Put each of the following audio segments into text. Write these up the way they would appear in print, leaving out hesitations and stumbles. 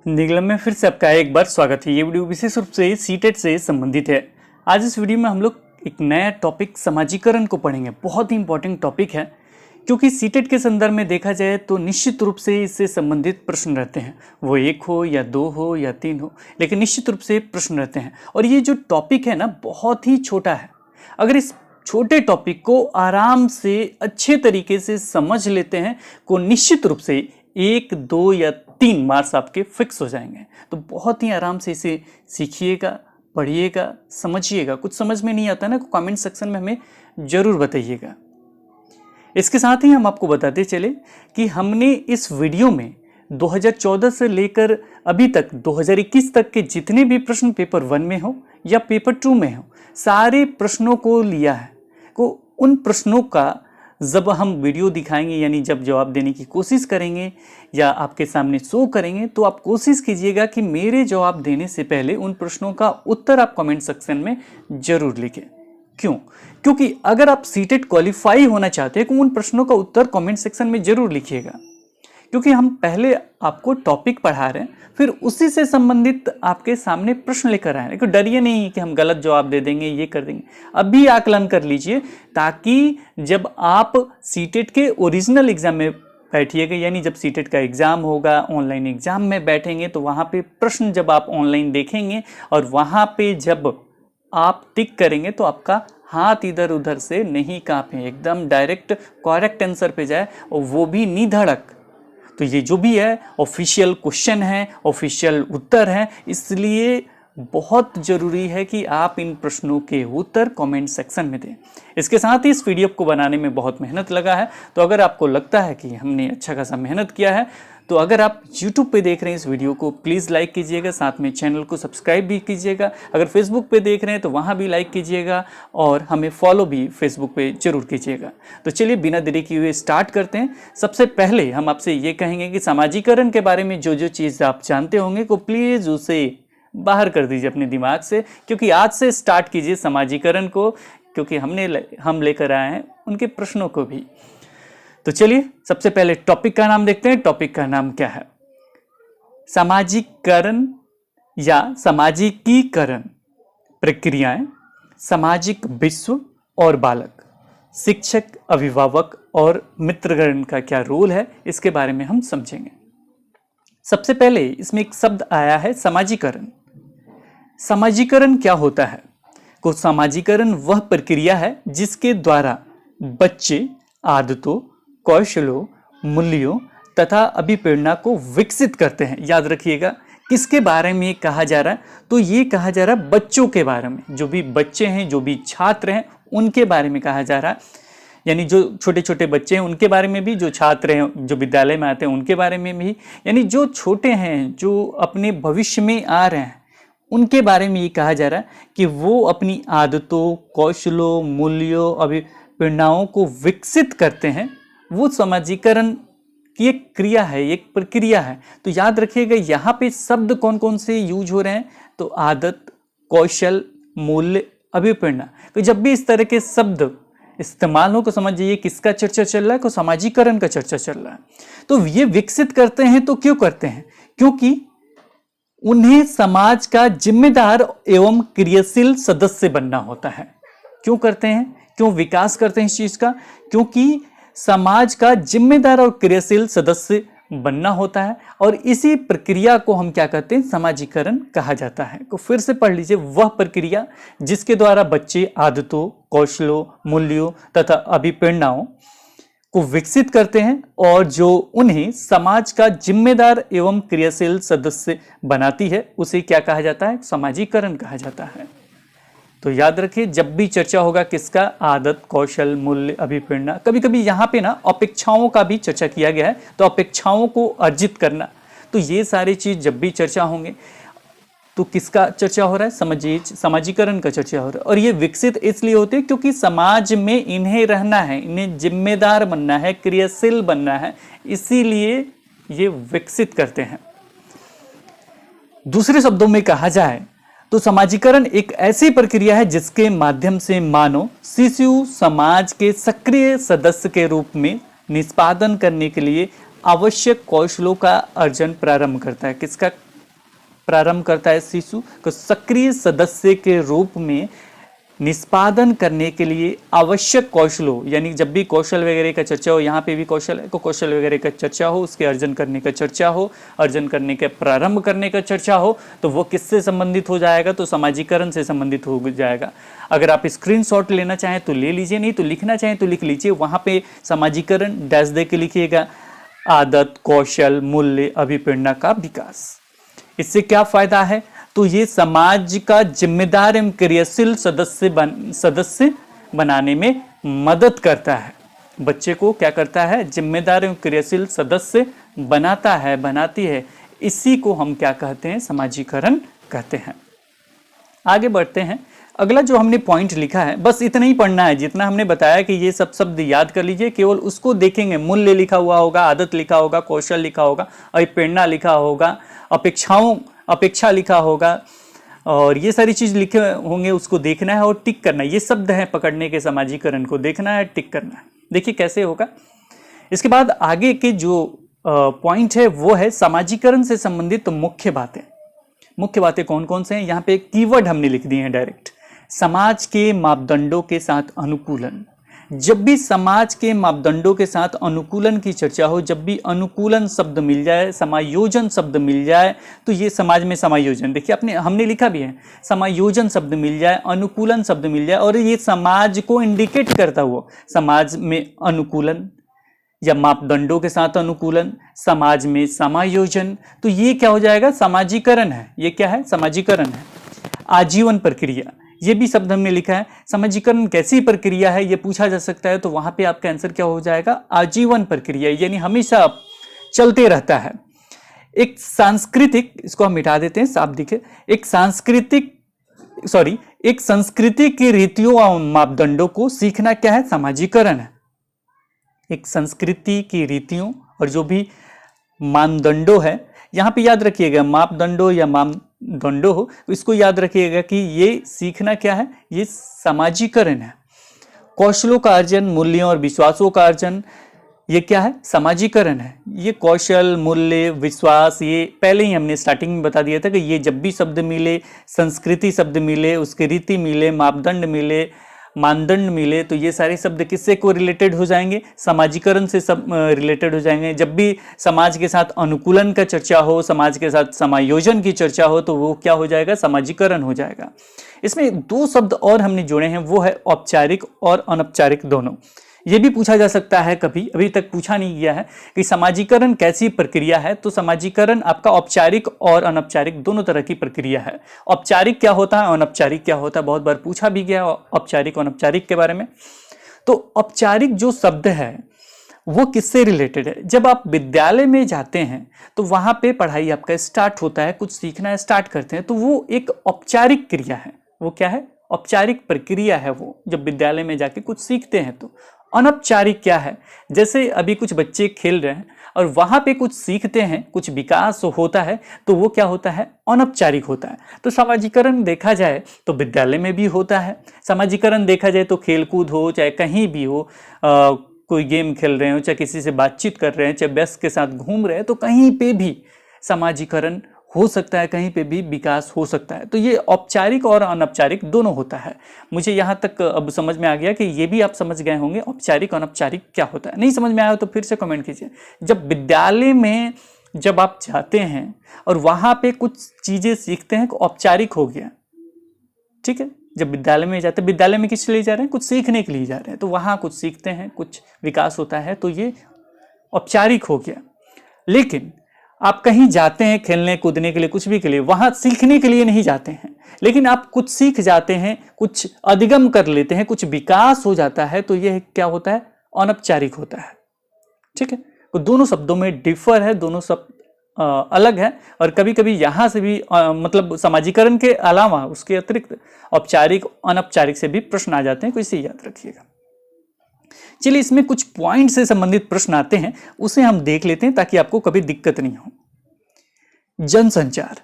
निगलम में फिर से आपका एक बार स्वागत है। ये वीडियो विशेष रूप से सीटेट से संबंधित है। आज इस वीडियो में हम लोग एक नया टॉपिक समाजीकरण को पढ़ेंगे। बहुत ही इंपॉर्टेंट टॉपिक है क्योंकि सीटेट के संदर्भ में देखा जाए तो निश्चित रूप से इससे संबंधित प्रश्न रहते हैं, वो 1 हो या 2 हो या 3 हो, लेकिन निश्चित रूप से प्रश्न रहते हैं। और ये जो टॉपिक है ना, बहुत ही छोटा है। अगर इस छोटे टॉपिक को आराम से अच्छे तरीके से समझ लेते हैं को निश्चित रूप से 1, 2 या 3 मार्क्स आपके फिक्स हो जाएंगे। तो बहुत ही आराम से इसे सीखिएगा, पढ़िएगा, समझिएगा। कुछ समझ में नहीं आता ना, कमेंट सेक्शन में हमें जरूर बताइएगा। इसके साथ ही हम आपको बताते चले कि हमने इस वीडियो में 2014 से लेकर अभी तक 2021 तक के जितने भी प्रश्न पेपर 1 में हो या पेपर 2 में हो, सारे प्रश्नों को लिया है। उन प्रश्नों का जब हम वीडियो दिखाएंगे, यानी जब जवाब देने की कोशिश करेंगे या आपके सामने शो करेंगे, तो आप कोशिश कीजिएगा कि मेरे जवाब देने से पहले उन प्रश्नों का उत्तर आप कमेंट सेक्शन में जरूर लिखें। क्यों? क्योंकि अगर आप सीटेट क्वालिफाई होना चाहते हैं तो उन प्रश्नों का उत्तर कमेंट सेक्शन में जरूर लिखिएगा। क्योंकि हम पहले आपको टॉपिक पढ़ा रहे हैं, फिर उसी से संबंधित आपके सामने प्रश्न लेकर आए हैं। क्योंकि डरिए नहीं कि हम गलत जवाब दे देंगे, ये कर देंगे। अभी आकलन कर लीजिए ताकि जब आप सीटेट के ओरिजिनल एग्जाम में बैठिएगा, यानी जब सीटेट का एग्जाम होगा, ऑनलाइन एग्जाम में बैठेंगे, तो वहाँ पे प्रश्न जब आप ऑनलाइन देखेंगे और वहाँ पे जब आप टिक करेंगे तो आपका हाथ इधर उधर से नहीं कांपे, एकदम डायरेक्ट करेक्ट आंसर पे जाए, और वो भी निधड़क। तो ये जो भी है ऑफिशियल क्वेश्चन है, ऑफिशियल उत्तर है, इसलिए बहुत ज़रूरी है कि आप इन प्रश्नों के उत्तर कमेंट सेक्शन में दें। इसके साथ ही इस वीडियो को बनाने में बहुत मेहनत लगा है, तो अगर आपको लगता है कि हमने अच्छा खासा मेहनत किया है, तो अगर आप YouTube पे देख रहे हैं इस वीडियो को, प्लीज़ लाइक कीजिएगा, साथ में चैनल को सब्सक्राइब भी कीजिएगा। अगर फेसबुक पे देख रहे हैं तो वहाँ भी लाइक कीजिएगा और हमें फॉलो भी फेसबुक पे जरूर कीजिएगा। तो चलिए बिना देरी किए हुए स्टार्ट करते हैं। सबसे पहले हम आपसे ये कहेंगे कि समाजीकरण के बारे में जो जो चीज़ आप जानते होंगे को प्लीज़ उसे बाहर कर दीजिए अपने दिमाग से, क्योंकि आज से स्टार्ट कीजिए समाजीकरण को, क्योंकि हम लेकर आए हैं उनके प्रश्नों को भी। तो चलिए सबसे पहले टॉपिक का नाम देखते हैं। टॉपिक का नाम क्या है? सामाजिकरण या सामाजिकीकरण प्रक्रियाएं, सामाजिक विश्व और बालक, शिक्षक, अभिभावक और मित्रगण का क्या रोल है, इसके बारे में हम समझेंगे। सबसे पहले इसमें एक शब्द आया है समाजीकरण। समाजीकरण क्या होता है? को समाजीकरण वह प्रक्रिया है जिसके द्वारा बच्चे आदतों, कौशलों, मूल्यों तथा अभिप्रेरणा को विकसित करते हैं। याद रखिएगा किसके बारे में कहा जा रहा है? तो ये कहा जा रहा है बच्चों के बारे में। जो भी बच्चे हैं, जो भी छात्र हैं, उनके बारे में कहा जा रहा है। यानी जो छोटे छोटे बच्चे हैं उनके बारे में भी, जो छात्र हैं जो विद्यालय में आते हैं उनके बारे में भी, यानी जो छोटे हैं, जो अपने भविष्य में आ रहे हैं, उनके बारे में ये कहा जा रहा है कि वो अपनी आदतों, कौशलों, मूल्यों, अभिप्रेरणाओं को विकसित करते हैं। वो समाजीकरण की एक क्रिया है, एक प्रक्रिया है। तो याद रखिएगा यहाँ पे शब्द कौन कौन से यूज हो रहे हैं? तो आदत, कौशल, मूल्य, अभिप्रेरणा। तो जब भी इस तरह के शब्द इस्तेमाल हो तो समझ जाइए किसका चर्चा चल रहा है, को समाजीकरण का चर्चा चल रहा है। तो ये विकसित करते हैं तो क्यों करते हैं? क्योंकि उन्हें समाज का जिम्मेदार एवं क्रियाशील सदस्य बनना होता है। क्यों करते हैं? क्यों विकास करते हैं इस चीज का? क्योंकि समाज का जिम्मेदार और क्रियाशील सदस्य बनना होता है, और इसी प्रक्रिया को हम क्या कहते हैं? समाजीकरण कहा जाता है। तो फिर से पढ़ लीजिए, वह प्रक्रिया जिसके द्वारा बच्चे आदतों, कौशलों, मूल्यों तथा अभिप्रेरणाओं को विकसित करते हैं और जो उन्हें समाज का जिम्मेदार एवं क्रियाशील सदस्य बनाती है, उसे क्या कहा जाता है? समाजीकरण कहा जाता है। तो याद रखिए, जब भी चर्चा होगा किसका? आदत, कौशल, मूल्य, अभिप्रेरणा। कभी कभी यहाँ पे ना अपेक्षाओं का भी चर्चा किया गया है, तो अपेक्षाओं को अर्जित करना। तो ये सारी चीज जब भी चर्चा होंगे तो किसका चर्चा हो रहा है? समाजीकरण का चर्चा हो रहा है। और ये विकसित इसलिए होते हैं क्योंकि समाज में इन्हें रहना है, इन्हें जिम्मेदार बनना है, क्रियाशील बनना है, इसीलिए ये विकसित करते हैं। दूसरे शब्दों में कहा जाए तो समाजीकरण एक ऐसी प्रक्रिया है जिसके माध्यम से मानव शिशु समाज के सक्रिय सदस्य के रूप में निष्पादन करने के लिए आवश्यक कौशलों का अर्जन प्रारंभ करता है। किसका प्रारंभ करता है शिशु को सक्रिय सदस्य के रूप में निष्पादन करने के लिए आवश्यक कौशलों, यानी जब भी कौशल वगैरह का चर्चा हो, यहाँ पे भी कौशल है, तो कौशल वगैरह का चर्चा हो, उसके अर्जन करने का चर्चा हो, अर्जन करने के प्रारंभ करने का चर्चा हो, तो वो किससे संबंधित हो जाएगा? तो समाजीकरण से संबंधित हो जाएगा। अगर आप स्क्रीनशॉट लेना चाहें तो ले लीजिए, नहीं तो लिखना चाहें तो लिख लीजिए। वहाँ पे समाजीकरण डैश दे के लिखिएगा, आदत, कौशल, मूल्य, अभिप्रेरणा का विकास। इससे क्या फायदा है? तो ये समाज का जिम्मेदार एवं क्रियाशील सदस्य बनाने में मदद करता है। बच्चे को क्या करता है? जिम्मेदार एवं क्रियाशील सदस्य बनाता है, बनाती है। इसी को हम क्या कहते हैं? समाजीकरण कहते हैं। आगे बढ़ते हैं। अगला जो हमने पॉइंट लिखा है, बस इतना ही पढ़ना है, जितना हमने बताया कि ये सब शब्द याद कर लीजिए, केवल उसको देखेंगे। मूल्य लिखा हुआ होगा, आदत लिखा होगा, कौशल लिखा होगा, अभिप्रेरणा लिखा होगा, अपेक्षा लिखा होगा, और ये सारी चीज लिखे होंगे, उसको देखना है और टिक करना है। ये शब्द है पकड़ने के, समाजीकरण को देखना है, टिक करना है। देखिए कैसे होगा। इसके बाद आगे के जो पॉइंट है वो है समाजीकरण से संबंधित मुख्य बातें। मुख्य बातें कौन कौन से हैं? यहाँ पे कीवर्ड हमने लिख दिए हैं डायरेक्ट। समाज के मापदंडों के साथ अनुकूलन। जब भी समाज के मापदंडों के साथ अनुकूलन की चर्चा हो, जब भी अनुकूलन शब्द मिल जाए, समायोजन शब्द मिल जाए, तो ये समाज में समायोजन, देखिए हमने लिखा भी है, समायोजन शब्द मिल जाए, अनुकूलन शब्द मिल जाए, और ये समाज को इंडिकेट करता हुआ, समाज में अनुकूलन या मापदंडों के साथ अनुकूलन, समाज में समायोजन, तो ये क्या हो जाएगा? समाजीकरण है। ये क्या है? समाजीकरण है। आजीवन प्रक्रिया, ये भी शब्द हमने लिखा है। समाजीकरण कैसी प्रक्रिया है ये पूछा जा सकता है, तो वहां पे आपका आंसर क्या हो जाएगा? आजीवन प्रक्रिया, यानी हमेशा चलते रहता है। एक सांस्कृतिक, इसको हम मिटा देते हैं, साफ दिखे, एक संस्कृति की रीतियों और मापदंडों को सीखना क्या है? समाजीकरण है। एक संस्कृति की रीतियों और जो भी मानदंडों है, यहाँ पे याद रखिएगा मापदंडों या मानदंडों हो, इसको याद रखिएगा कि ये सीखना क्या है? ये समाजीकरण है। कौशलों का अर्जन, मूल्यों और विश्वासों का अर्जन, ये क्या है? समाजीकरण है। ये कौशल, मूल्य, विश्वास, ये पहले ही हमने स्टार्टिंग में बता दिया था कि ये जब भी शब्द मिले, संस्कृति शब्द मिले, उसके रीति मिले, मापदंड मिले, मानदंड मिले, तो ये सारे शब्द किससे को रिलेटेड हो जाएंगे? समाजीकरण से सब रिलेटेड हो जाएंगे। जब भी समाज के साथ अनुकूलन का चर्चा हो, समाज के साथ समायोजन की चर्चा हो, तो वो क्या हो जाएगा? समाजीकरण हो जाएगा। इसमें दो शब्द और हमने जोड़े हैं, वो है औपचारिक और अनौपचारिक दोनों। ये भी पूछा जा सकता है कभी, अभी तक पूछा नहीं गया है कि समाजीकरण कैसी प्रक्रिया है। तो समाजीकरण आपका औपचारिक और अनौपचारिक दोनों तरह की प्रक्रिया है। औपचारिक क्या होता है, अनौपचारिक क्या होता है, बहुत बार पूछा भी गया औपचारिक अनौपचारिक के बारे में। तो औपचारिक जो शब्द है वो किससे रिलेटेड है? जब आप विद्यालय में जाते हैं तो वहां पे पढ़ाई आपका स्टार्ट होता है, कुछ सीखना स्टार्ट करते हैं, तो वो एक औपचारिक क्रिया है। वो क्या है? औपचारिक प्रक्रिया है वो, जब विद्यालय में जाके कुछ सीखते हैं। तो अनौपचारिक क्या है? जैसे अभी कुछ बच्चे खेल रहे हैं और वहां पे कुछ सीखते हैं, कुछ विकास होता है, तो वो क्या होता है? अनौपचारिक होता है। तो समाजीकरण देखा जाए तो विद्यालय में भी होता है। समाजीकरण देखा जाए तो खेलकूद हो, चाहे कहीं भी हो, कोई गेम खेल रहे हो, चाहे किसी से बातचीत कर रहे हैं, चाहे व्यस्त के साथ घूम रहे हैं, तो कहीं पे भी समाजीकरण हो सकता है, कहीं पे भी विकास हो सकता है। तो ये औपचारिक और अनौपचारिक दोनों होता है। मुझे यहाँ तक अब समझ में आ गया कि ये भी आप समझ गए होंगे औपचारिक अनौपचारिक क्या होता है। नहीं समझ में आया तो फिर से कमेंट कीजिए। जब विद्यालय में जब आप जाते हैं और वहाँ पे कुछ चीज़ें सीखते हैं, औपचारिक हो गया, ठीक है। जब विद्यालय में जाते हैं, विद्यालय में किस लिए जा रहे हैं? कुछ सीखने के लिए जा रहे हैं, तो वहाँ कुछ सीखते हैं, कुछ विकास होता है, तो ये औपचारिक हो गया। लेकिन आप कहीं जाते हैं खेलने कूदने के लिए, कुछ भी के लिए, वहां सीखने के लिए नहीं जाते हैं, लेकिन आप कुछ सीख जाते हैं, कुछ अधिगम कर लेते हैं, कुछ विकास हो जाता है, तो यह क्या होता है? अनौपचारिक होता है, ठीक है। तो दोनों शब्दों में डिफर है, दोनों शब्द अलग है। और कभी कभी यहां से भी मतलब समाजीकरण के अलावा उसके अतिरिक्त औपचारिक अनौपचारिक से भी प्रश्न आ जाते हैं, तो इसे याद रखिएगा। चलिए, इसमें कुछ पॉइंट से संबंधित प्रश्न आते हैं, उसे हम देख लेते हैं ताकि आपको कभी दिक्कत नहीं हो। जनसंचार,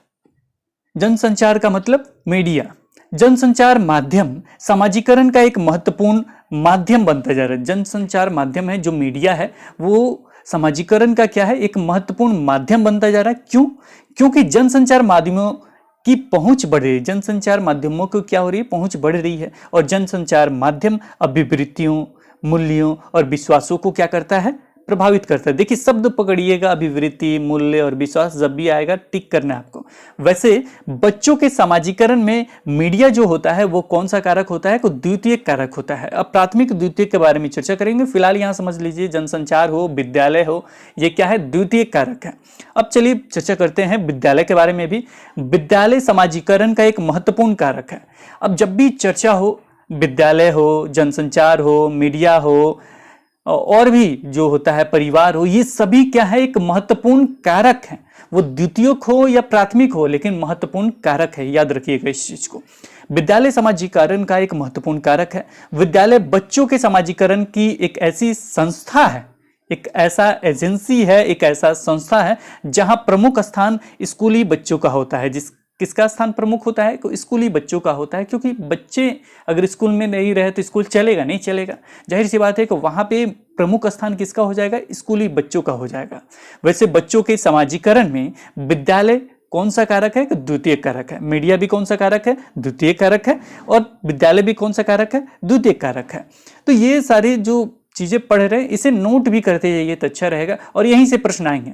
जनसंचार का मतलब मीडिया। जनसंचार माध्यम समाजीकरण का एक महत्वपूर्ण माध्यम बनता जा रहा है। जनसंचार माध्यम है जो मीडिया है, वो समाजीकरण का क्या है, एक महत्वपूर्ण माध्यम बनता जा रहा है। क्यों? क्योंकि जनसंचार माध्यमों की पहुंच बढ़ रही है, जनसंचार माध्यमों को क्या हो रही है, पहुंच बढ़ रही है। और जनसंचार माध्यम अभिवृत्तियों, मूल्यों और विश्वासों को क्या करता है, प्रभावित करता है। देखिए शब्द पकड़िएगा, अभिवृत्ति, मूल्य और विश्वास, जब भी आएगा टिक करना है आपको। वैसे बच्चों के समाजीकरण में मीडिया जो होता है वो कौन सा कारक होता है, कोई द्वितीयक कारक होता है। अब प्राथमिक द्वितीयक के बारे में चर्चा करेंगे, फिलहाल यहां समझ लीजिए जनसंचार हो, विद्यालय हो, ये क्या है, द्वितीयक कारक है। अब चलिए चर्चा करते हैं विद्यालय के बारे में भी। विद्यालय समाजीकरण का एक महत्वपूर्ण कारक है। अब जब भी चर्चा हो, विद्यालय हो, जनसंचार हो, मीडिया हो और भी जो होता है, परिवार हो, ये सभी क्या है, एक महत्वपूर्ण कारक है। वो द्वितीयक हो या प्राथमिक हो, लेकिन महत्वपूर्ण कारक है, याद रखिएगा इस चीज को। विद्यालय समाजीकरण का एक महत्वपूर्ण कारक है। विद्यालय बच्चों के समाजीकरण की एक ऐसी संस्था है, एक ऐसा एजेंसी है, एक ऐसा संस्था है जहां प्रमुख स्थान स्कूली बच्चों का होता है। किसका स्थान प्रमुख होता है, स्कूली बच्चों का होता है। क्योंकि बच्चे अगर स्कूल में नहीं रहे तो स्कूल चलेगा नहीं, चलेगा, जाहिर सी बात है कि वहां पे प्रमुख स्थान किसका हो जाएगा, स्कूली बच्चों का हो जाएगा। वैसे बच्चों के समाजीकरण में विद्यालय कौन सा कारक है, द्वितीय कारक है। मीडिया भी कौन सा कारक है, द्वितीय कारक है। और विद्यालय भी कौन सा कारक है, द्वितीय कारक है। तो ये सारी जो चीजें पढ़ रहे हैं इसे नोट भी करते जाइए तो अच्छा रहेगा, और यहीं से प्रश्न आएंगे।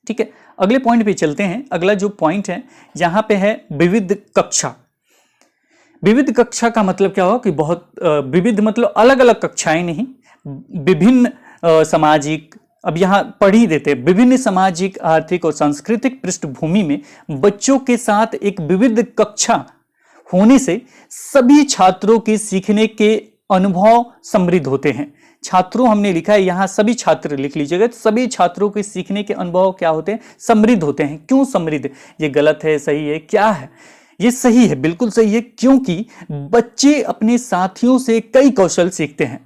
ठीक है, अगले पॉइंट पे चलते हैं। अगला जो पॉइंट है यहां पे है विविध कक्षा। विविध कक्षा का मतलब क्या होगा कि बहुत विविध मतलब अलग अलग कक्षाएं नहीं, विभिन्न सामाजिक, अब यहां पढ़ ही देते, विभिन्न सामाजिक, आर्थिक और सांस्कृतिक पृष्ठभूमि में बच्चों के साथ एक विविध कक्षा होने से सभी छात्रों के सीखने के अनुभव समृद्ध होते हैं। छात्रों हमने लिखा है यहां, सभी छात्र लिख लीजिएगा। सभी छात्रों के सीखने के अनुभव क्या होते हैं, समृद्ध होते हैं। क्यों समृद्ध, ये गलत है, सही है, क्या है, ये सही है, बिल्कुल सही है। क्योंकि बच्चे अपने साथियों से कई कौशल सीखते हैं।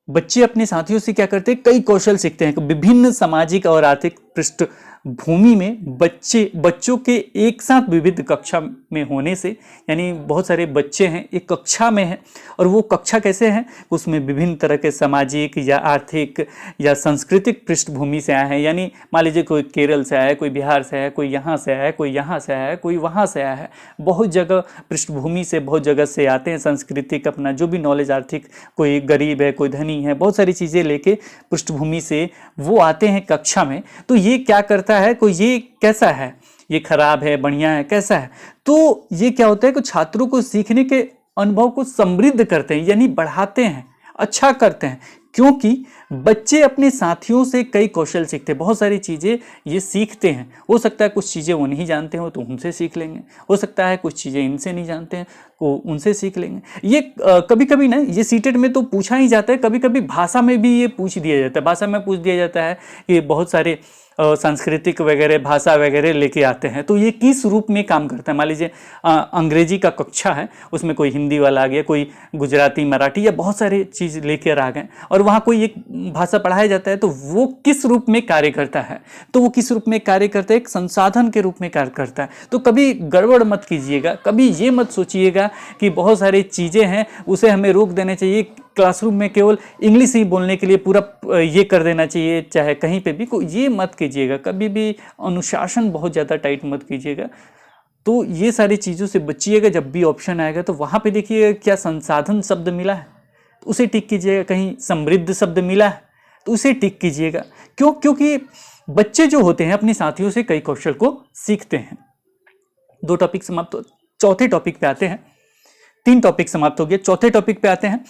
बच्चे अपने साथियों से क्या करते हैं, कई कौशल सीखते हैं। विभिन्न सामाजिक और आर्थिक पृष्ठभूमि में बच्चों के एक साथ विविध कक्षा में होने से, यानी बहुत सारे बच्चे हैं एक कक्षा में हैं, और वो कक्षा कैसे हैं, उसमें विभिन्न तरह के सामाजिक या आर्थिक या सांस्कृतिक पृष्ठभूमि से आए हैं। यानी मान लीजिए कोई केरल से आया है, कोई बिहार से आया है, कोई यहाँ से आया है, कोई यहाँ से आया है, कोई वहाँ से आया है। बहुत जगह पृष्ठभूमि से, बहुत जगह से आते हैं। सांस्कृतिक अपना जो भी नॉलेज, आर्थिक, कोई गरीब है, कोई धनी है, बहुत सारी चीज़ें लेके पृष्ठभूमि से वो आते हैं कक्षा में। तो ये क्या करता है, कोई ये कैसा है, ये खराब है, बढ़िया है, कैसा है, तो ये क्या होता है कि छात्रों को सीखने के अनुभव को समृद्ध करते हैं, यानी बढ़ाते हैं, अच्छा करते हैं। क्योंकि बच्चे अपने साथियों से कई कौशल सीखते हैं, बहुत सारी चीज़ें ये सीखते हैं। हो सकता है कुछ चीज़ें वो नहीं जानते हो तो उनसे सीख लेंगे, हो सकता है कुछ चीज़ें इनसे नहीं जानते हैं तो उनसे सीख लेंगे। ये कभी कभी ना, ये सीटेट में तो पूछा ही जाता है, कभी कभी भाषा में भी ये पूछ दिया जाता है। भाषा में पूछ दिया जाता है कि बहुत सारे सांस्कृतिक वगैरह, भाषा वगैरह लेके आते हैं, तो ये किस रूप में काम करता है। मान लीजिए अंग्रेजी का कक्षा है, उसमें कोई हिंदी वाला आ गया, कोई गुजराती, मराठी, या बहुत सारे चीज़ लेकर आ गए, और वहाँ कोई एक भाषा पढ़ाया जाता है, तो वो किस रूप में कार्य करता है, तो वो किस रूप में कार्य करता है, एक संसाधन के रूप में कार्य करता है। तो कभी गड़बड़ मत कीजिएगा, कभी ये मत सोचिएगा कि बहुत सारी चीज़ें हैं उसे हमें रोक देना चाहिए, क्लासरूम में केवल इंग्लिश ही बोलने के लिए पूरा ये कर देना चाहिए, चाहे कहीं पे भी, कोई ये मत कीजिएगा। कभी भी अनुशासन बहुत ज़्यादा टाइट मत कीजिएगा। तो ये सारी चीज़ों से बचिएगा। जब भी ऑप्शन आएगा तो वहाँ पे देखिएगा क्या संसाधन शब्द मिला है तो उसे टिक कीजिएगा, कहीं समृद्ध शब्द मिला है तो उसे टिक कीजिएगा। क्यों? क्योंकि बच्चे जो होते हैं अपने साथियों से कई कौशल को सीखते हैं। 2 टॉपिक समाप्त, चौथे टॉपिक पे आते हैं। 3 टॉपिक समाप्त हो गए, चौथे टॉपिक पे आते हैं।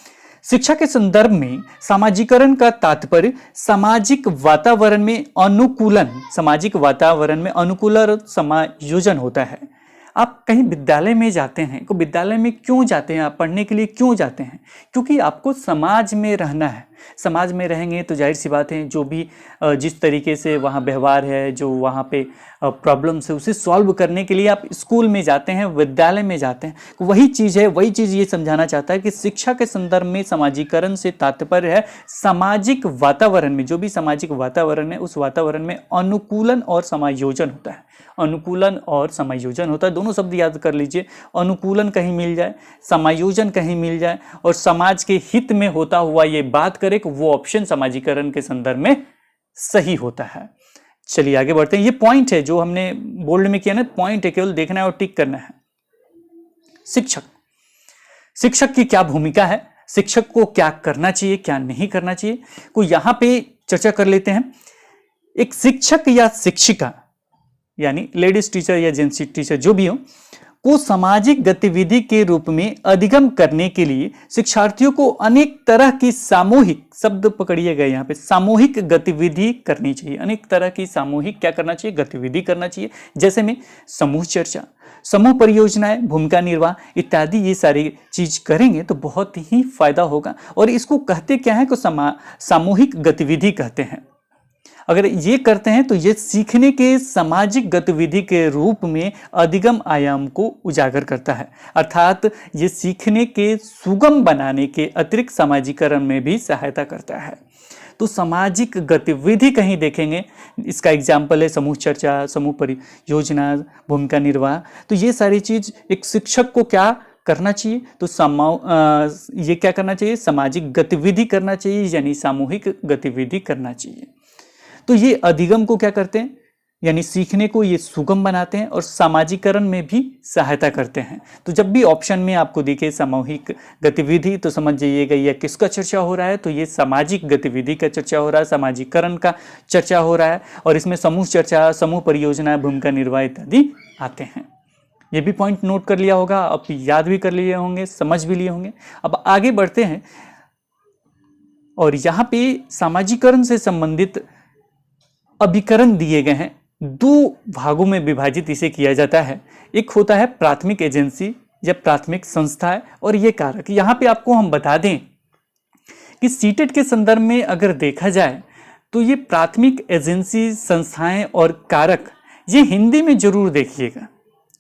शिक्षा के संदर्भ में समाजीकरण का तात्पर्य सामाजिक वातावरण में अनुकूलन, सामाजिक वातावरण में अनुकूलन और समायोजन होता है। आप कहीं विद्यालय में जाते हैं तो विद्यालय में क्यों जाते हैं, आप पढ़ने के लिए क्यों जाते हैं? क्योंकि आपको समाज में रहना है। समाज में रहेंगे तो जाहिर सी बात है जो भी जिस तरीके से वहाँ व्यवहार है, जो वहाँ पे प्रॉब्लम्स है, उसे सॉल्व करने के लिए आप स्कूल में जाते हैं, विद्यालय में जाते हैं। वही चीज़ है, वही चीज़ ये समझाना चाहता है कि शिक्षा के संदर्भ में समाजीकरण से तात्पर्य है सामाजिक वातावरण में, जो भी सामाजिक वातावरण है उस वातावरण में अनुकूलन और समायोजन होता है। अनुकूलन और समायोजन होता है, दोनों शब्द याद कर लीजिए। अनुकूलन कहीं मिल जाए, समायोजन कहीं मिल जाए, और समाज के हित में होता हुआ ये बात करें करें वो ऑप्शन सामाजिकरण के संदर्भ में सही होता है। चलिए आगे बढ़ते हैं। ये पॉइंट है जो हमने बोल्ड में किया ना, पॉइंट है, केवल देखना है और टिक करना है। शिक्षक की क्या भूमिका है, शिक्षक को क्या करना चाहिए, क्या नहीं करना चाहिए, को यहां पे चर्चा कर लेते हैं। एक शिक्षक या शिक्षिका यानी लेडीज टीचर या जेंट्स टीचर जो भी हो, को सामाजिक गतिविधि के रूप में अधिगम करने के लिए शिक्षार्थियों को अनेक तरह की सामूहिक, शब्द पकड़िएगा यहाँ पे, सामूहिक गतिविधि करनी चाहिए। अनेक तरह की सामूहिक क्या करना चाहिए, गतिविधि करना चाहिए। जैसे में समूह चर्चा, समूह परियोजनाएं, भूमिका निर्वाह इत्यादि, ये सारी चीज करेंगे तो बहुत ही फायदा होगा। और इसको कहते क्या है, को सामूहिक गतिविधि कहते हैं। अगर ये करते हैं तो ये सीखने के सामाजिक गतिविधि के रूप में अधिगम आयाम को उजागर करता है, अर्थात ये सीखने के सुगम बनाने के अतिरिक्त सामाजिकरण में भी सहायता करता है। तो सामाजिक गतिविधि कहीं देखेंगे, इसका एग्जाम्पल है समूह चर्चा, समूह परियोजना, भूमिका निर्वाह। तो ये सारी चीज एक शिक्षक को क्या करना चाहिए, तो ये क्या करना चाहिए, सामाजिक गतिविधि करना चाहिए, यानी सामूहिक गतिविधि करना चाहिए। तो ये अधिगम को क्या करते हैं, यानी सीखने को ये सुगम बनाते हैं और सामाजिकरण में भी सहायता करते हैं। तो जब भी ऑप्शन में आपको दिखे सामूहिक गतिविधि तो समझ जाइएगा यह किसका चर्चा हो रहा है, तो ये सामाजिक गतिविधि का चर्चा हो रहा है, सामाजिकरण का चर्चा हो रहा है। और इसमें समूह चर्चा, समूह परियोजना, भूमिका निर्वाह इत्यादि आते हैं। ये भी पॉइंट नोट कर लिया होगा, अब याद भी कर लिए होंगे, समझ भी लिए होंगे। अब आगे बढ़ते हैं और यहाँ पे सामाजिकरण से संबंधित अभिकरण दिए गए हैं। दो भागों में विभाजित इसे किया जाता है। एक होता है प्राथमिक एजेंसी या प्राथमिक संस्था और ये कारक। यहाँ पे आपको हम बता दें कि सीटेट के संदर्भ में अगर देखा जाए तो ये प्राथमिक एजेंसी, संस्थाएं और कारक ये हिंदी में जरूर देखिएगा,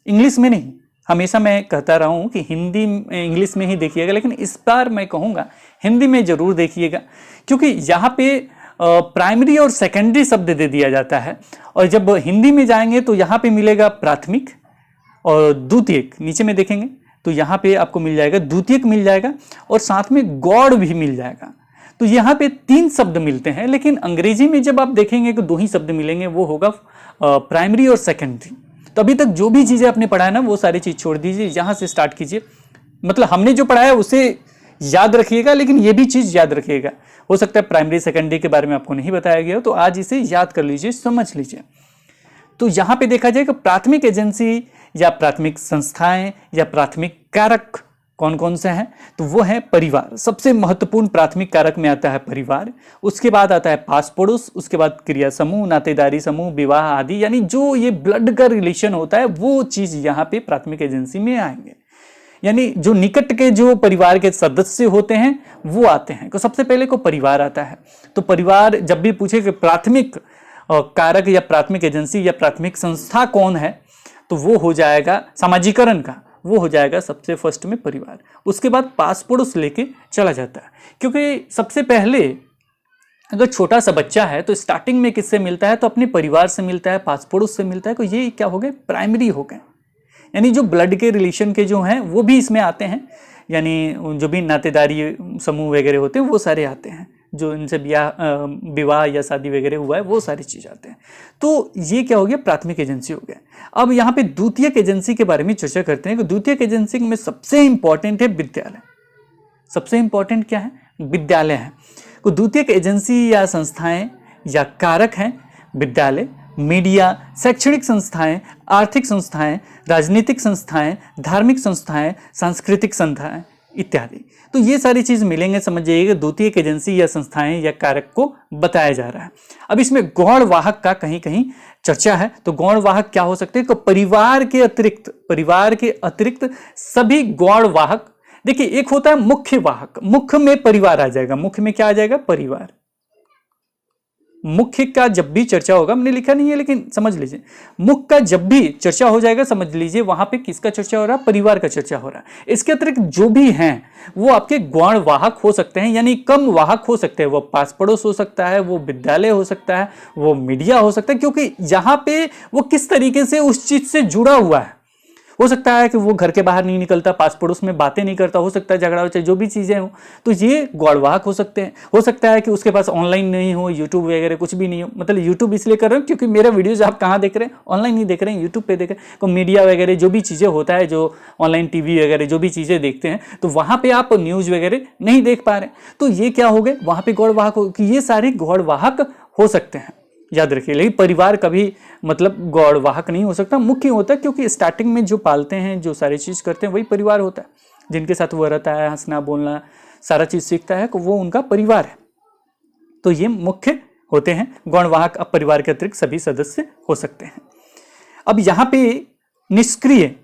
इंग्लिश में नहीं। हमेशा मैं कहता रहा हूँ कि हिंदी इंग्लिश में ही देखिएगा, लेकिन इस बार मैं कहूँगा हिंदी में जरूर देखिएगा, क्योंकि यहाँ पे प्राइमरी और सेकेंडरी शब्द दे दिया जाता है। और जब हिंदी में जाएंगे तो यहाँ पे मिलेगा प्राथमिक और द्वितीयक, नीचे में देखेंगे तो यहाँ पे आपको मिल जाएगा द्वितीयक मिल जाएगा और साथ में गौड़ भी मिल जाएगा। तो यहाँ पे 3 शब्द मिलते हैं, लेकिन अंग्रेजी में जब आप देखेंगे तो 2 ही शब्द मिलेंगे, वो होगा प्राइमरी और सेकेंडरी। तो अभी तक जो भी चीज़ें आपने पढ़ा है ना वो सारी चीज़ छोड़ दीजिए, यहाँ से स्टार्ट कीजिए। मतलब हमने जो पढ़ा है उसे याद रखिएगा, लेकिन ये भी चीज़ याद रखिएगा। हो सकता है प्राइमरी सेकेंडरी के बारे में आपको नहीं बताया गया हो, तो आज इसे याद कर लीजिए, समझ लीजिए। तो यहाँ पे देखा जाए कि प्राथमिक एजेंसी या प्राथमिक संस्थाएं या प्राथमिक कारक कौन कौन से हैं, तो वो है परिवार। सबसे महत्वपूर्ण प्राथमिक कारक में आता है परिवार, उसके बाद आता है पास पड़ोस, उसके बाद क्रिया समूह, नातेदारी समूह, विवाह आदि, यानी जो ये ब्लड का रिलेशन होता है वो चीज़ यहाँ पे प्राथमिक एजेंसी में आएंगे। यानी जो निकट के जो परिवार के सदस्य होते हैं वो आते हैं। तो सबसे पहले को परिवार आता है। तो परिवार जब भी पूछे कि प्राथमिक कारक या प्राथमिक एजेंसी या प्राथमिक संस्था कौन है, तो वो हो जाएगा सामाजिकरण का, वो हो जाएगा सबसे फर्स्ट में परिवार। उसके बाद पास पड़ोस लेके चला जाता है, क्योंकि सबसे पहले अगर छोटा सा बच्चा है तो स्टार्टिंग में किससे मिलता है, तो अपने परिवार से मिलता है, पास पड़ोस से मिलता है। तो ये क्या हो गए, प्राइमरी हो गए। यानी जो ब्लड के रिलेशन के जो हैं वो भी इसमें आते हैं, यानी जो भी नातेदारी समूह वगैरह होते हैं वो सारे आते हैं, जो इनसे विवाह या शादी वगैरह हुआ है वो सारी चीज़ आते हैं। तो ये क्या हो गया, प्राथमिक एजेंसी हो गया। अब यहाँ पे द्वितीयक एजेंसी के बारे में चर्चा करते हैं कि द्वितीयक एजेंसी में सबसे इंपॉर्टेंट है विद्यालय। सबसे इंपॉर्टेंट क्या है, विद्यालय है। तो द्वितीयक एजेंसी या संस्थाएं या कारक हैं विद्यालय, मीडिया, शैक्षणिक संस्थाएं, आर्थिक संस्थाएं, राजनीतिक संस्थाएं, धार्मिक संस्थाएं, सांस्कृतिक संस्थाएं इत्यादि। तो ये सारी चीज मिलेंगे, समझ जाइएगा द्वितीयक एजेंसी या संस्थाएं या कारक को बताया जा रहा है। अब इसमें गौण वाहक का कहीं कहीं चर्चा है। तो गौण वाहक क्या हो सकते हैं, तो परिवार के अतिरिक्त सभी गौण वाहक। देखिए एक होता है मुख्य वाहक, मुख्य में परिवार आ जाएगा, मुख्य में क्या आ जाएगा, परिवार। मुख्य का जब भी चर्चा होगा, हमने लिखा नहीं है लेकिन समझ लीजिए, मुख्य का जब भी चर्चा हो जाएगा समझ लीजिए वहां पे किसका चर्चा हो रहा है, परिवार का चर्चा हो रहा है। इसके अतिरिक्त जो भी हैं वो आपके गौण वाहक हो सकते हैं, यानी कम वाहक हो सकते हैं। वो पास पड़ोस हो सकता है, वो विद्यालय हो सकता है, वो मीडिया हो सकता है, क्योंकि यहाँ पे वो किस तरीके से उस चीज से जुड़ा हुआ है, हो सकता है कि वो घर के बाहर नहीं निकलता, पास पड़ोस में बातें नहीं करता, हो सकता है झगड़ा हो, चाहे जो भी चीज़ें हो, तो ये गौड़वाहक हो सकते हैं। हो सकता है कि उसके पास ऑनलाइन नहीं हो, यूट्यूब वगैरह कुछ भी नहीं हो। मतलब यूट्यूब इसलिए कर रहे हो क्योंकि मेरा वीडियोज आप कहाँ देख रहे हैं, ऑनलाइन नहीं देख रहे हैं, यूट्यूब पे देख रहे हैं। तो मीडिया वगैरह जो भी चीज़ें होता है, जो ऑनलाइन टीवी वगैरह जो भी चीज़ें देखते हैं, तो वहाँ पे आप न्यूज़ वगैरह नहीं देख पा रहे हैं, तो ये क्या हो गए, वहाँ पे गौड़वाहक हो, कि ये सारे गौड़वाहक हो सकते हैं, याद रखिए। लेकिन परिवार कभी मतलब गौड़वाहक नहीं हो सकता, मुख्य होता है, क्योंकि स्टार्टिंग में जो पालते हैं, जो सारी चीज़ करते हैं, वही परिवार होता है, जिनके साथ वो रहता है, हंसना बोलना सारा चीज़ सीखता है, वो उनका परिवार है। तो ये मुख्य होते हैं गौड़वाहक। अब परिवार के अतिरिक्त सभी सदस्य हो सकते हैं। अब यहाँ पे निष्क्रिय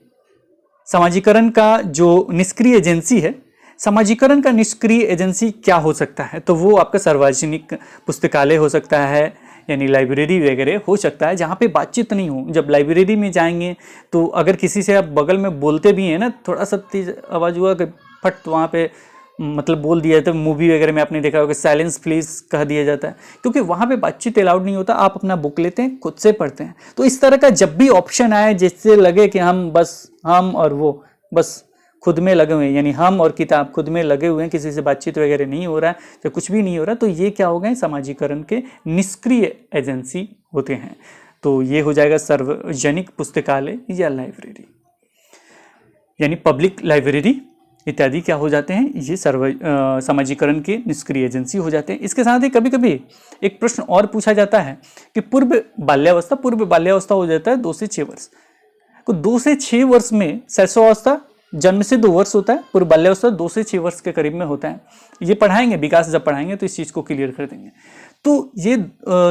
समाजीकरण का जो निष्क्रिय एजेंसी है, समाजीकरण का निष्क्रिय एजेंसी क्या हो सकता है, तो वो आपका सार्वजनिक पुस्तकालय हो सकता है, यानी लाइब्रेरी वगैरह हो सकता है, जहाँ पे बातचीत नहीं हो। जब लाइब्रेरी में जाएंगे तो अगर किसी से आप बगल में बोलते भी हैं ना, थोड़ा सा तेज आवाज़ हुआ कि फट वहाँ पे मतलब बोल दिया जाता है। मूवी वगैरह में आपने देखा होगा साइलेंस प्लीज कह दिया जाता है, क्योंकि वहाँ पे बातचीत अलाउड नहीं होता। आप अपना बुक लेते हैं, खुद से पढ़ते हैं। तो इस तरह का जब भी ऑप्शन आए जिससे लगे कि हम और वो बस खुद में लगे हुए हैं, यानी हम और किताब खुद में लगे हुए हैं, किसी से बातचीत वगैरह नहीं हो रहा है, तो कुछ भी नहीं हो रहा, तो ये क्या हो गए, समाजीकरण के निष्क्रिय एजेंसी होते हैं। तो ये हो जाएगा सार्वजनिक पुस्तकालय या लाइब्रेरी, यानी पब्लिक लाइब्रेरी इत्यादि क्या हो जाते हैं, ये समाजीकरण के निष्क्रिय एजेंसी हो जाते हैं। इसके साथ ही कभी कभी एक प्रश्न और पूछा जाता है कि पूर्व बाल्यावस्था हो जाता है 2 से 6 वर्ष। तो 2 से 6 वर्ष में शैशवावस्था जन्म से 2 वर्ष होता है, पूर्व बाल्यावस्था 2 से 6 वर्ष के करीब में होता है। ये पढ़ाएंगे, विकास जब पढ़ाएंगे तो इस चीज़ को क्लियर कर देंगे। तो ये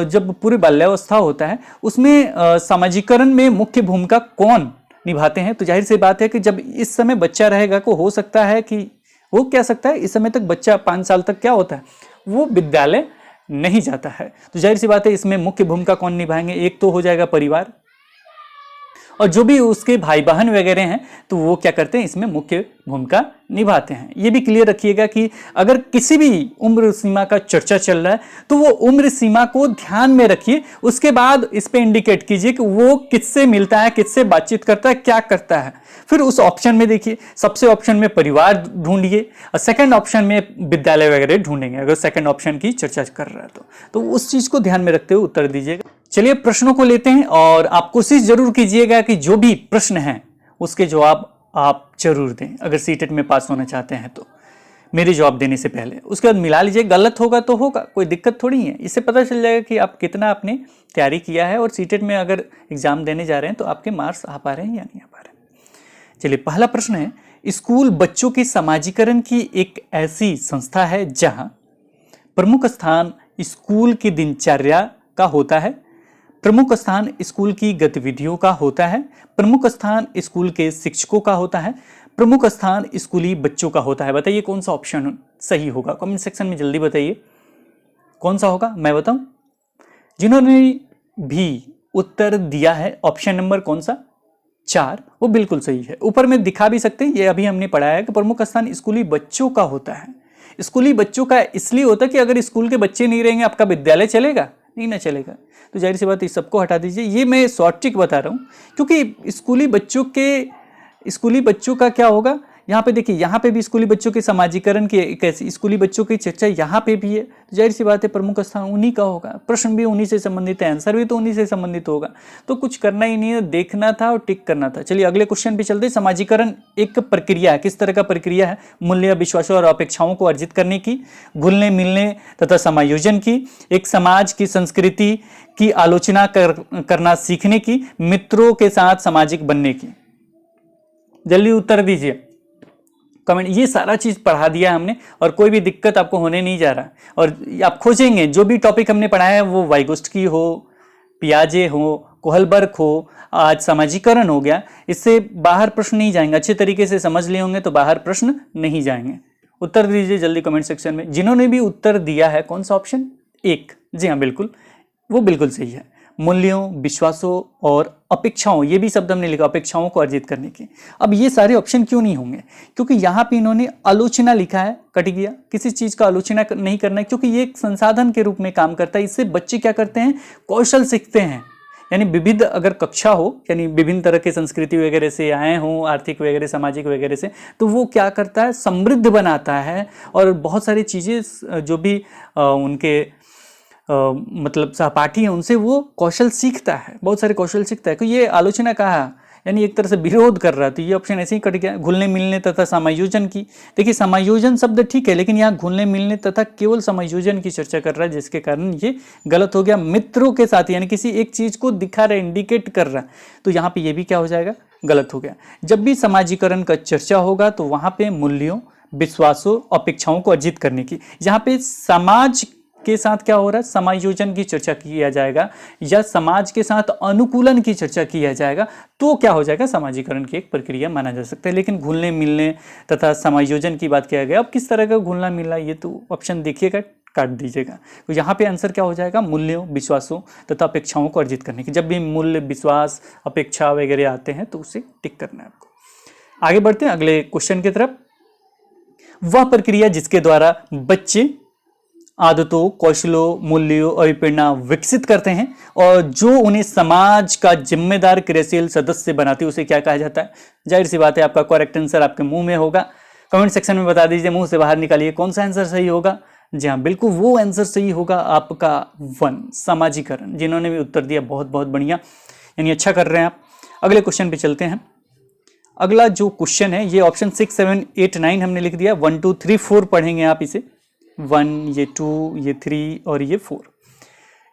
जब पूर्व बाल्यावस्था होता है, उसमें समाजीकरण में मुख्य भूमिका कौन निभाते हैं, तो जाहिर सी बात है कि जब इस समय बच्चा रहेगा को हो सकता है कि वो क्या सकता है, इस समय तक बच्चा 5 साल तक क्या होता है, वो विद्यालय नहीं जाता है। तो जाहिर सी बात है इसमें मुख्य भूमिका कौन निभाएंगे, एक तो हो जाएगा परिवार, और जो भी उसके भाई बहन वगैरह हैं तो वो क्या करते हैं, इसमें मुख्य भूमिका निभाते हैं। ये भी क्लियर रखिएगा कि अगर किसी भी उम्र सीमा का चर्चा चल रहा है तो वो उम्र सीमा को ध्यान में रखिए, उसके बाद इस पे इंडिकेट कीजिए कि वो किससे मिलता है, किससे बातचीत करता है, क्या करता है। फिर उस ऑप्शन में देखिए, सबसे ऑप्शन में परिवार ढूंढिए और सेकंड ऑप्शन में विद्यालय वगैरह ढूंढेंगे, अगर सेकंड ऑप्शन की चर्चा कर रहा है तो उस चीज को ध्यान में रखते हुए उत्तर दीजिएगा। चलिए प्रश्नों को लेते हैं, और आप कोशिश जरूर कीजिएगा कि जो भी प्रश्न हैं उसके जवाब आप जरूर दें, अगर सीटेट में पास होना चाहते हैं तो मेरे जवाब देने से पहले। उसके बाद मिला लीजिए, गलत होगा तो होगा, कोई दिक्कत थोड़ी है। इससे पता चल जाएगा कि आप कितना आपने तैयारी किया है, और सीटेट में अगर एग्जाम देने जा रहे हैं तो आपके मार्क्स आ पा रहे हैं या नहीं आ पा रहे हैं। चलिए पहला प्रश्न है, स्कूल बच्चों के समाजीकरण की एक ऐसी संस्था है जहां प्रमुख स्थान स्कूल की दिनचर्या का होता है, प्रमुख स्थान स्कूल की गतिविधियों का होता है, प्रमुख स्थान स्कूल के शिक्षकों का होता है, प्रमुख स्थान स्कूली बच्चों का होता है। बताइए कौन सा ऑप्शन सही होगा, कमेंट सेक्शन में जल्दी बताइए कौन सा होगा, मैं बताऊं। जिन्होंने भी उत्तर दिया है ऑप्शन नंबर कौन सा 4, वो बिल्कुल सही है। ऊपर में दिखा भी सकते हैं, ये अभी हमने पढ़ाया है कि प्रमुख स्थान स्कूली बच्चों का होता है। स्कूली बच्चों का इसलिए होता है कि अगर स्कूल के बच्चे नहीं रहेंगे आपका विद्यालय चलेगा नहीं, ना चलेगा। तो जाहिर सी बात इस सबको हटा दीजिए। ये मैं शॉर्ट ट्रिक बता रहा हूँ, क्योंकि स्कूली बच्चों का क्या होगा, यहाँ पे देखिए, यहाँ पे भी स्कूली बच्चों के समाजीकरण की एक ऐसी स्कूली बच्चों की चर्चा यहाँ पे भी है। तो जाहिर सी बात है प्रमुख स्थान उन्हीं का होगा, प्रश्न भी उन्हीं से संबंधित है, आंसर भी तो उन्हीं से संबंधित होगा। तो कुछ करना ही नहीं है, देखना था और टिक करना था। चलिए अगले क्वेश्चन पे चलते हैं। समाजीकरण एक प्रक्रिया है, किस तरह का प्रक्रिया है, मूल्य, विश्वासों और अपेक्षाओं को अर्जित करने की, घुलने मिलने तथा समायोजन की, एक समाज की संस्कृति की आलोचना करना सीखने की, मित्रों के साथ सामाजिक बनने की। जल्दी उत्तर दीजिए कमेंट। ये सारा चीज पढ़ा दिया हमने और कोई भी दिक्कत आपको होने नहीं जा रहा। और आप खोजेंगे जो भी टॉपिक हमने पढ़ाया है, वो वाइगोस्की हो, पियाजे हो, कोहलबर्ग हो, आज समाजीकरण हो गया, इससे बाहर प्रश्न नहीं जाएंगे। अच्छे तरीके से समझ लिए होंगे तो बाहर प्रश्न नहीं जाएंगे। उत्तर दीजिए जल्दी कमेंट सेक्शन में। जिन्होंने भी उत्तर दिया है कौन सा ऑप्शन 1, जी हाँ बिल्कुल, वो बिल्कुल सही है। मूल्यों, विश्वासों और अपेक्षाओं, ये भी शब्द हमने लिखा, अपेक्षाओं को अर्जित करने की। अब ये सारे ऑप्शन क्यों नहीं होंगे, क्योंकि यहाँ पे इन्होंने आलोचना लिखा है, कट गया। किसी चीज का आलोचना नहीं करना है, क्योंकि ये एक संसाधन के रूप में काम करता है। इससे बच्चे क्या करते हैं, कौशल सीखते हैं। यानी विविध अगर कक्षा हो, यानी विभिन्न तरह के संस्कृति वगैरह से आए हों, आर्थिक वगैरह सामाजिक वगैरह से, तो वो क्या करता है, समृद्ध बनाता है और बहुत सारी चीज़ें जो भी उनके मतलब सहपाठी हैं उनसे वो कौशल सीखता है, बहुत सारे कौशल सीखता है। तो ये आलोचना कहा, यानी एक तरह से विरोध कर रहा है, तो ये ऑप्शन ऐसे ही कट गया। घुलने मिलने तथा समायोजन की, देखिए समायोजन शब्द ठीक है, लेकिन यहाँ घुलने मिलने तथा केवल समायोजन की चर्चा कर रहा है, जिसके कारण ये गलत हो गया। मित्रों के साथ, यानी किसी एक चीज को दिखा रहा है, इंडिकेट कर रहा है, तो यहाँ पे ये भी क्या हो जाएगा, गलत हो गया। जब भी समाजीकरण का चर्चा होगा तो वहां पे मूल्यों, विश्वासों, अपेक्षाओं को अर्जित करने की, यहाँ पे समाज के साथ क्या हो रहा है, समायोजन की चर्चा किया जाएगा या समाज के साथ अनुकूलन की चर्चा किया जाएगा, तो क्या हो जाएगा, समाजीकरण की एक प्रक्रिया माना जा सकता है। लेकिन घुलने मिलने तथा समायोजन की बात किया गया, अब किस तरह का घुलना मिलना, ये तो ऑप्शन देखिएगा, काट दीजिएगा। तो यहाँ पे आंसर क्या हो जाएगा, मूल्यों, विश्वासों तथा अपेक्षाओं को अर्जित करने की। जब भी मूल्य, विश्वास, अपेक्षा वगैरह आते हैं तो उसे टिक करना है आपको। आगे बढ़ते हैं अगले क्वेश्चन की तरफ। वह प्रक्रिया जिसके द्वारा बच्चे आदतों, कौशलों, मूल्यों और प्रेरणा विकसित करते हैं और जो उन्हें समाज का जिम्मेदार क्रियाशील सदस्य बनाती है, उसे क्या कहा जाता है। जाहिर सी बात है, आपका करेक्ट आंसर आपके मुंह में होगा। कमेंट सेक्शन में बता दीजिए, मुंह से बाहर निकालिए कौन सा आंसर सही होगा। जी हाँ, बिल्कुल वो आंसर सही होगा आपका 1, समाजीकरण। जिन्होंने भी उत्तर दिया बहुत बहुत बढ़िया, यानी अच्छा कर रहे हैं आप। अगले क्वेश्चन पे चलते हैं। अगला जो क्वेश्चन है ये ऑप्शन 6, 7, 8, 9 हमने लिख दिया। 1, 2, 3, 4 पढ़ेंगे आप इसे। 1, ये 2, ये 3 और ये 4।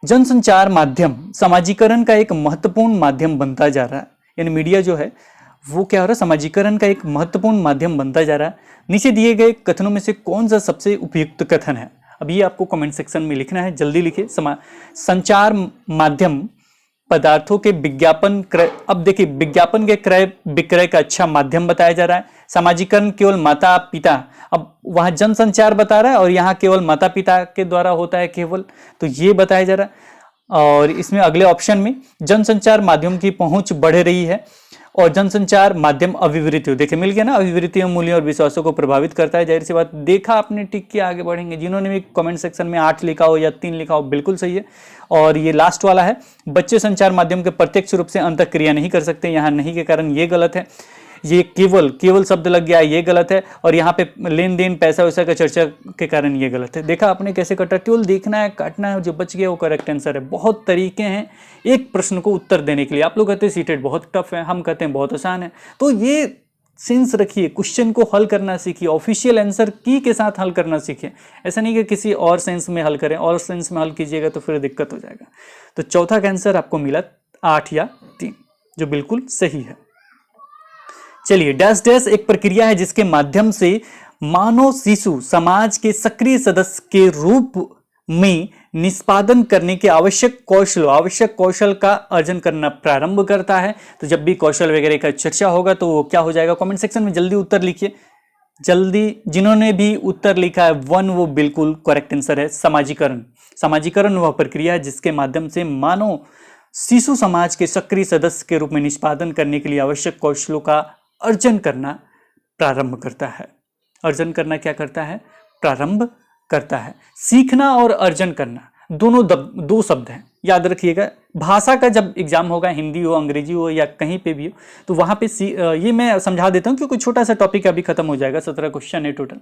जनसंचार माध्यम समाजीकरण का एक महत्वपूर्ण माध्यम बनता जा रहा है, यानी मीडिया जो है वो क्या हो रहा है, समाजीकरण का एक महत्वपूर्ण माध्यम बनता जा रहा है। नीचे दिए गए कथनों में से कौन सा सबसे उपयुक्त कथन है। अब ये आपको कमेंट सेक्शन में लिखना है, जल्दी लिखिए। संचार माध्यम पदार्थों के विज्ञापन क्रय, अब देखिए विज्ञापन के क्रय विक्रय का अच्छा माध्यम बताया जा रहा है। समाजीकरण केवल माता पिता, अब वहां जनसंचार बता रहा है और यहाँ केवल माता पिता के द्वारा होता है केवल, तो ये बताया जा रहा है। और इसमें अगले ऑप्शन में जनसंचार माध्यम की पहुंच बढ़ रही है और जनसंचार माध्यम अभिवृत्ति, देखिए मिल गया ना, अभिवृत्तियों, मूल्यों और विश्वासों को प्रभावित करता है। जाहिर सी बात, देखा आपने, टिक किया, आगे बढ़ेंगे। जिन्होंने भी कमेंट सेक्शन में 8 लिखा हो या 3 लिखा हो, बिल्कुल सही है। और ये लास्ट वाला है, बच्चे संचार माध्यम के प्रत्यक्ष रूप से अंतःक्रिया नहीं कर सकते, यहाँ नहीं के कारण ये गलत है। ये केवल शब्द लग गया, ये गलत है। और यहाँ पे लेन देन, पैसा वैसा का चर्चा के कारण ये गलत है। देखा आपने कैसे कटा, केवल देखना है, काटना है, जो बच गया वो करेक्ट आंसर है। बहुत तरीके हैं एक प्रश्न को उत्तर देने के लिए। आप लोग कहते हैं सीटेट बहुत टफ है, हम कहते हैं बहुत आसान है। तो ये सेंस रखिए, क्वेश्चन को हल करना सीखिए, ऑफिशियल आंसर की के साथ हल करना सीखिए। ऐसा नहीं कि किसी और सेंस में हल करें, और सेंस में हल कीजिएगा तो फिर दिक्कत हो जाएगा। तो चौथा का आंसर आपको मिला 8 या 3, जो बिल्कुल सही है। चलिए, डैश डैश एक प्रक्रिया है जिसके माध्यम से मानव शिशु समाज के सक्रिय सदस्य के रूप में निष्पादन करने के आवश्यक कौशल का अर्जन करना प्रारंभ करता है। तो जब भी कौशल वगैरह का चर्चा होगा तो वो क्या हो जाएगा, कमेंट सेक्शन में जल्दी उत्तर लिखिए, जल्दी। जिन्होंने भी उत्तर लिखा है 1, वो बिल्कुल करेक्ट आंसर है, समाजीकरण। समाजीकरण वह प्रक्रिया है जिसके माध्यम से मानव शिशु समाज के सक्रिय सदस्य के रूप में निष्पादन करने के लिए आवश्यक कौशलों का अर्जन करना प्रारंभ करता है। अर्जन करना क्या करता है, प्रारंभ करता है। सीखना और अर्जन करना दोनों दो शब्द हैं, याद रखिएगा। भाषा का जब एग्जाम होगा, हिंदी हो, अंग्रेजी हो या कहीं पे भी हो, तो वहां पे ये मैं समझा देता हूं क्योंकि छोटा सा टॉपिक अभी खत्म हो जाएगा। 17 क्वेश्चन है टोटल।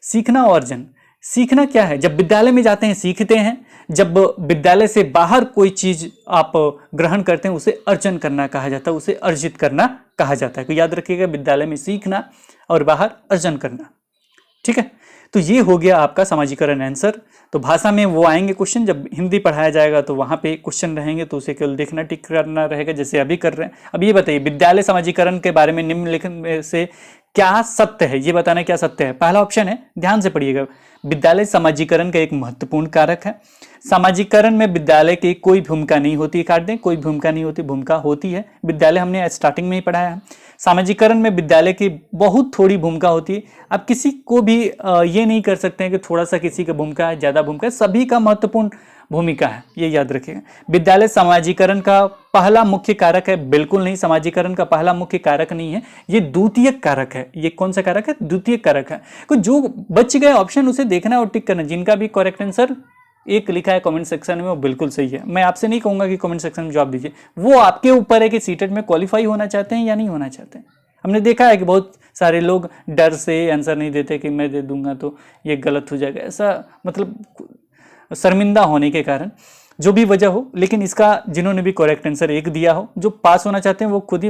सीखना और अर्जन, सीखना क्या है, जब विद्यालय में जाते हैं सीखते हैं, जब विद्यालय से बाहर कोई चीज आप ग्रहण करते हैं उसे अर्जन करना कहा जाता है, उसे अर्जित करना कहा जाता है। तो याद रखिएगा, विद्यालय में सीखना और बाहर अर्जन करना, ठीक है। तो ये हो गया आपका समाजीकरण आंसर। तो भाषा में वो आएंगे क्वेश्चन, जब हिंदी पढ़ाया जाएगा तो वहां पे क्वेश्चन रहेंगे, तो उसे केवल देखना, टिक करना रहेगा, जैसे अभी कर रहे हैं। अब ये बताइए, विद्यालय समाजीकरण के बारे में निम्नलिखित में से क्या सत्य है, ये बताना क्या सत्य है। पहला ऑप्शन है, ध्यान से पढ़िएगा, विद्यालय समाजीकरण का एक महत्वपूर्ण कारक है। समाजीकरण में विद्यालय की कोई भूमिका नहीं होती, काट दें, कोई भूमिका नहीं होती, भूमिका होती है। विद्यालय हमने स्टार्टिंग में ही पढ़ाया है। समाजीकरण में विद्यालय की बहुत थोड़ी भूमिका होती है। आप किसी को भी ये नहीं कर सकते हैं कि थोड़ा सा किसी की भूमिका है, ज्यादा भूमिका है, सभी का महत्वपूर्ण भूमिका है, ये याद रखिएगा। विद्यालय समाजीकरण का पहला मुख्य कारक है, बिल्कुल नहीं, समाजीकरण का पहला मुख्य कारक नहीं है, ये द्वितीयक कारक है। ये कौन सा कारक है, द्वितीयक कारक है। जो बच गए ऑप्शन उसे देखना और टिक करना, जिनका भी करेक्ट आंसर एक लिखा है कमेंट सेक्शन में वो बिल्कुल सही है। मैं आपसे नहीं कहूंगा कि कमेंट सेक्शन में जवाब दीजिए, वो आपके ऊपर है कि सीटेट में क्वालिफाई होना चाहते हैं या नहीं होना चाहते हैं। हमने देखा है कि बहुत सारे लोग डर से आंसर नहीं देते कि मैं दे दूंगा तो ये गलत हो जाएगा, ऐसा मतलब शर्मिंदा होने के कारण, जो भी वजह हो। लेकिन इसका जिन्होंने भी करेक्ट आंसर एक दिया हो, जो पास होना चाहते हैं वो खुद ही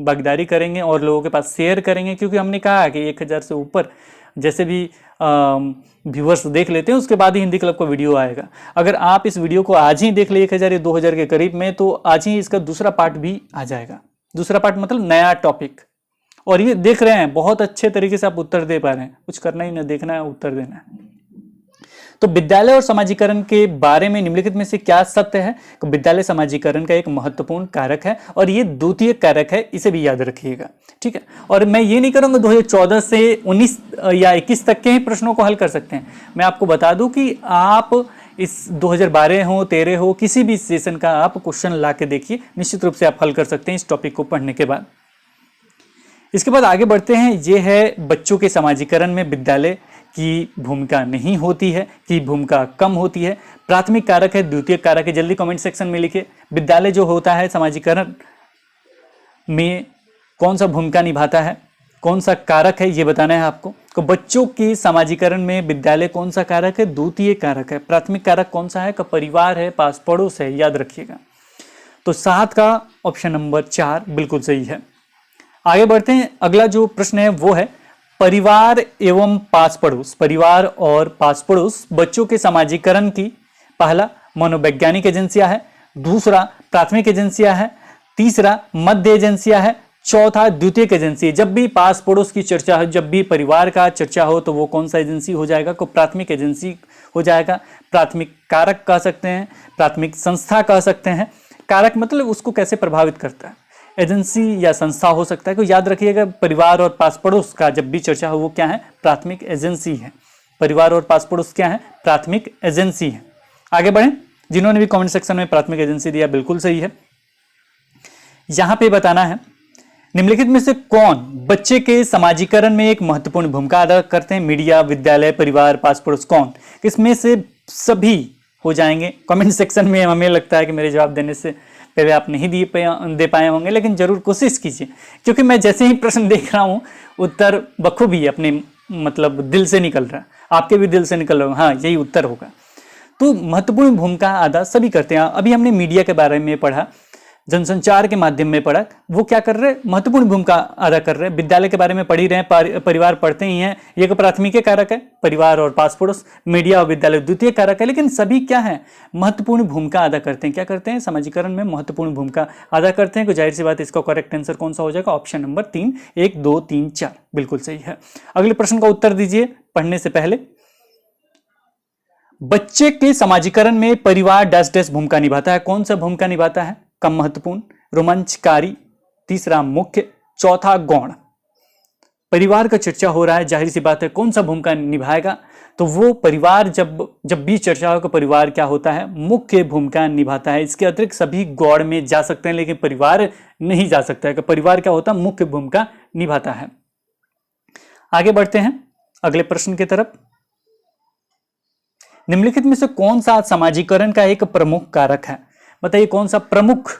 भागीदारी करेंगे और लोगों के पास शेयर करेंगे, क्योंकि हमने कहा कि 1000 से ऊपर जैसे भी व्यूवर्स देख लेते हैं उसके बाद ही हिंदी क्लब का वीडियो आएगा। अगर आप इस वीडियो को आज ही देख ले 1000 या 2000 के करीब में, तो आज ही इसका दूसरा पार्ट भी आ जाएगा। दूसरा पार्ट मतलब नया टॉपिक, और ये देख रहे हैं बहुत अच्छे तरीके से आप उत्तर दे पा रहे हैं, कुछ करना ही ना, देखना है, उत्तर देना है। तो विद्यालय और समाजीकरण के बारे में निम्नलिखित में से क्या सत्य है? तो विद्यालय समाजीकरण का एक महत्वपूर्ण कारक है और ये द्वितीय कारक है, इसे भी याद रखिएगा, ठीक है। और मैं ये नहीं करूंगा 2014 से 19 या 21 तक के ही प्रश्नों को हल कर सकते हैं। मैं आपको बता दूं कि आप इस 2012 हो 13 हो किसी भी सेशन का आप क्वेश्चन ला के देखिए, निश्चित रूप से आप हल कर सकते हैं इस टॉपिक को पढ़ने के बाद। इसके बाद आगे बढ़ते हैं, ये है बच्चों के समाजीकरण में विद्यालय की भूमिका नहीं होती है कि भूमिका कम होती है। प्राथमिक कारक है, द्वितीय कारक है, जल्दी कमेंट सेक्शन में लिखिए। विद्यालय जो होता है समाजीकरण में कौन सा भूमिका निभाता है, कौन सा कारक है, ये बताना है आपको। तो बच्चों के समाजीकरण में विद्यालय कौन सा कारक है? द्वितीय कारक है। प्राथमिक कारक कौन सा है? का परिवार है, पास पड़ोस है, याद रखिएगा। तो 7 का ऑप्शन नंबर 4 बिल्कुल सही है। आगे बढ़ते हैं, अगला जो प्रश्न है वो है परिवार एवं पास पड़ोस। परिवार और पास पड़ोस बच्चों के समाजीकरण की पहला मनोवैज्ञानिक एजेंसियां है, दूसरा प्राथमिक एजेंसियां है, तीसरा मध्य एजेंसियां है, चौथा द्वितीयक एजेंसी। जब भी पास पड़ोस की चर्चा हो, जब भी परिवार का चर्चा हो, तो वो कौन सा एजेंसी हो जाएगा? को प्राथमिक एजेंसी हो जाएगा। प्राथमिक कारक कह सकते हैं, प्राथमिक संस्था कह सकते हैं। कारक मतलब उसको कैसे प्रभावित करता है, एजेंसी या संस्था हो सकता है। को याद रखिएगा, परिवार और पास पड़ोस का जब भी चर्चा हो वो क्या है? प्राथमिक एजेंसी है। परिवार और पास पड़ोस क्या है? प्राथमिक एजेंसी है। आगे बढ़ें, जिन्होंने भी कमेंट सेक्शन में प्राथमिक एजेंसी दिया बिल्कुल सही है। यहां पे बताना है निम्नलिखित में से कौन बच्चे के समाजीकरण में एक महत्वपूर्ण भूमिका अदा करते हैं? मीडिया, विद्यालय, परिवार, पास पड़ोस, कौन? इसमें से सभी हो जाएंगे। कमेंट सेक्शन में हमें लगता है कि मेरे जवाब देने से पहले आप नहीं दे पाए होंगे, लेकिन जरूर कोशिश कीजिए, क्योंकि मैं जैसे ही प्रश्न देख रहा हूं उत्तर बखूबी अपने मतलब दिल से निकल रहा है, आपके भी दिल से निकल रहा है, हाँ यही उत्तर होगा। तो महत्वपूर्ण भूमिका अदा सभी करते हैं। अभी हमने मीडिया के बारे में पढ़ा, जनसंचार के माध्यम में पढ़ा, वो क्या कर रहे हैं? महत्वपूर्ण भूमिका अदा कर रहे हैं। विद्यालय के बारे में पढ़ ही रहे हैं, परिवार पढ़ते ही हैं, ये एक प्राथमिक कारक है, परिवार और पास पड़ोस। मीडिया और विद्यालय द्वितीय कारक है, लेकिन सभी क्या है? महत्वपूर्ण भूमिका अदा करते हैं। क्या करते हैं? समाजीकरण में महत्वपूर्ण भूमिका अदा करते हैं। तो जाहिर सी बात इसका करेक्ट आंसर कौन सा हो जाएगा? ऑप्शन नंबर 3, 1 2 3 4 बिल्कुल सही है। अगले प्रश्न का उत्तर दीजिए पढ़ने से पहले। बच्चे के समाजीकरण में परिवार डैश डैश भूमिका निभाता है। कौन सा भूमिका निभाता है? कम महत्वपूर्ण, रोमांचकारी, तीसरा मुख्य, चौथा गौण। परिवार का चर्चा हो रहा है, जाहिर सी बात है कौन सा भूमिका निभाएगा? तो वो परिवार जब भी चर्चा हो, परिवार क्या होता है? मुख्य भूमिका निभाता है। इसके अतिरिक्त सभी गौण में जा सकते हैं, लेकिन परिवार नहीं जा सकता है। कि परिवार क्या होता है? मुख्य भूमिका निभाता है। आगे बढ़ते हैं अगले प्रश्न की तरफ। निम्नलिखित में से कौन सा समाजीकरण का एक प्रमुख कारक है? बताइए कौन सा प्रमुख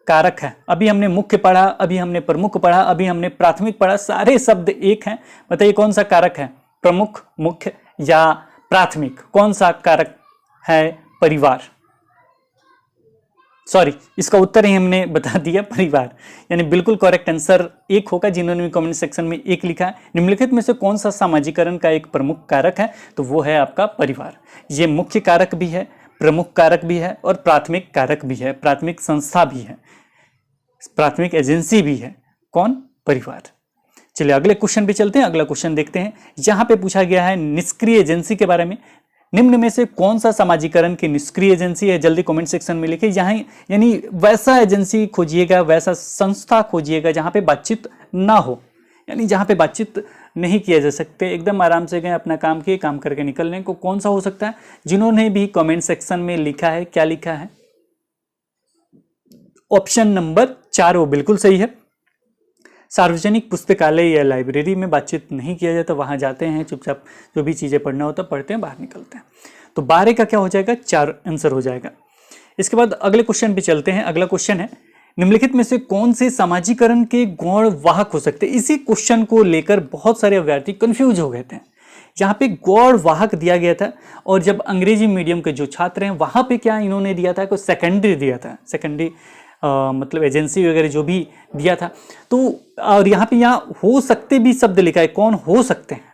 कारक है? अभी हमने मुख्य पढ़ा, अभी हमने प्रमुख पढ़ा, अभी हमने प्राथमिक पढ़ा, सारे शब्द एक हैं। बताइए कौन सा कारक है? प्रमुख, मुख्य या प्राथमिक? कौन सा कारक है? परिवार। सॉरी, इसका उत्तर ही हमने बता दिया, परिवार। यानी बिल्कुल करेक्ट आंसर 1 होगा, जिन्होंने भी कमेंट सेक्शन में 1 लिखा है। निम्नलिखित में से कौन सा समाजीकरण का एक प्रमुख कारक है? तो वो है आपका परिवार। ये मुख्य कारक भी है, प्रमुख कारक भी है और प्राथमिक कारक भी है, प्राथमिक संस्था भी है, प्राथमिक एजेंसी भी है। कौन? परिवार। चलिए अगले क्वेश्चन पे चलते हैं। अगला क्वेश्चन देखते हैं। यहां पे पूछा गया है निष्क्रिय एजेंसी के बारे में। निम्न में से कौन सा समाजीकरण की निष्क्रिय एजेंसी है? जल्दी कमेंट सेक्शन में लिखिए। यहाँ यानी वैसा एजेंसी खोजिएगा, वैसा संस्था खोजिएगा जहां पे बातचीत ना हो, यानी जहां पे बातचीत नहीं किया जा सकते, एकदम आराम से गए अपना काम किए, काम करके निकलने को। कौन सा हो सकता है? जिन्होंने भी कमेंट सेक्शन में लिखा है, क्या लिखा है? ऑप्शन नंबर 4 वो बिल्कुल सही है। सार्वजनिक पुस्तकालय या लाइब्रेरी में बातचीत नहीं किया जाता, वहां जाते हैं चुपचाप, जो भी चीजें पढ़ना होता पढ़ते हैं, बाहर निकलते हैं। तो 12 का क्या हो जाएगा, 4 आंसर हो जाएगा। इसके बाद अगले क्वेश्चन पे चलते हैं। अगला क्वेश्चन है, निम्नलिखित में से कौन से समाजीकरण के गौण वाहक हो सकते हैं। इसी क्वेश्चन को लेकर बहुत सारे अभ्यर्थी कंफ्यूज हो गए थे। यहाँ पे गौण वाहक दिया गया था और जब अंग्रेजी मीडियम के जो छात्र हैं वहां पे क्या इन्होंने दिया था, कोई सेकेंडरी दिया था, सेकेंडरी मतलब एजेंसी वगैरह जो भी दिया था। तो और यहाँ पे यहाँ हो सकते भी शब्द लिखा है, कौन हो सकते हैं,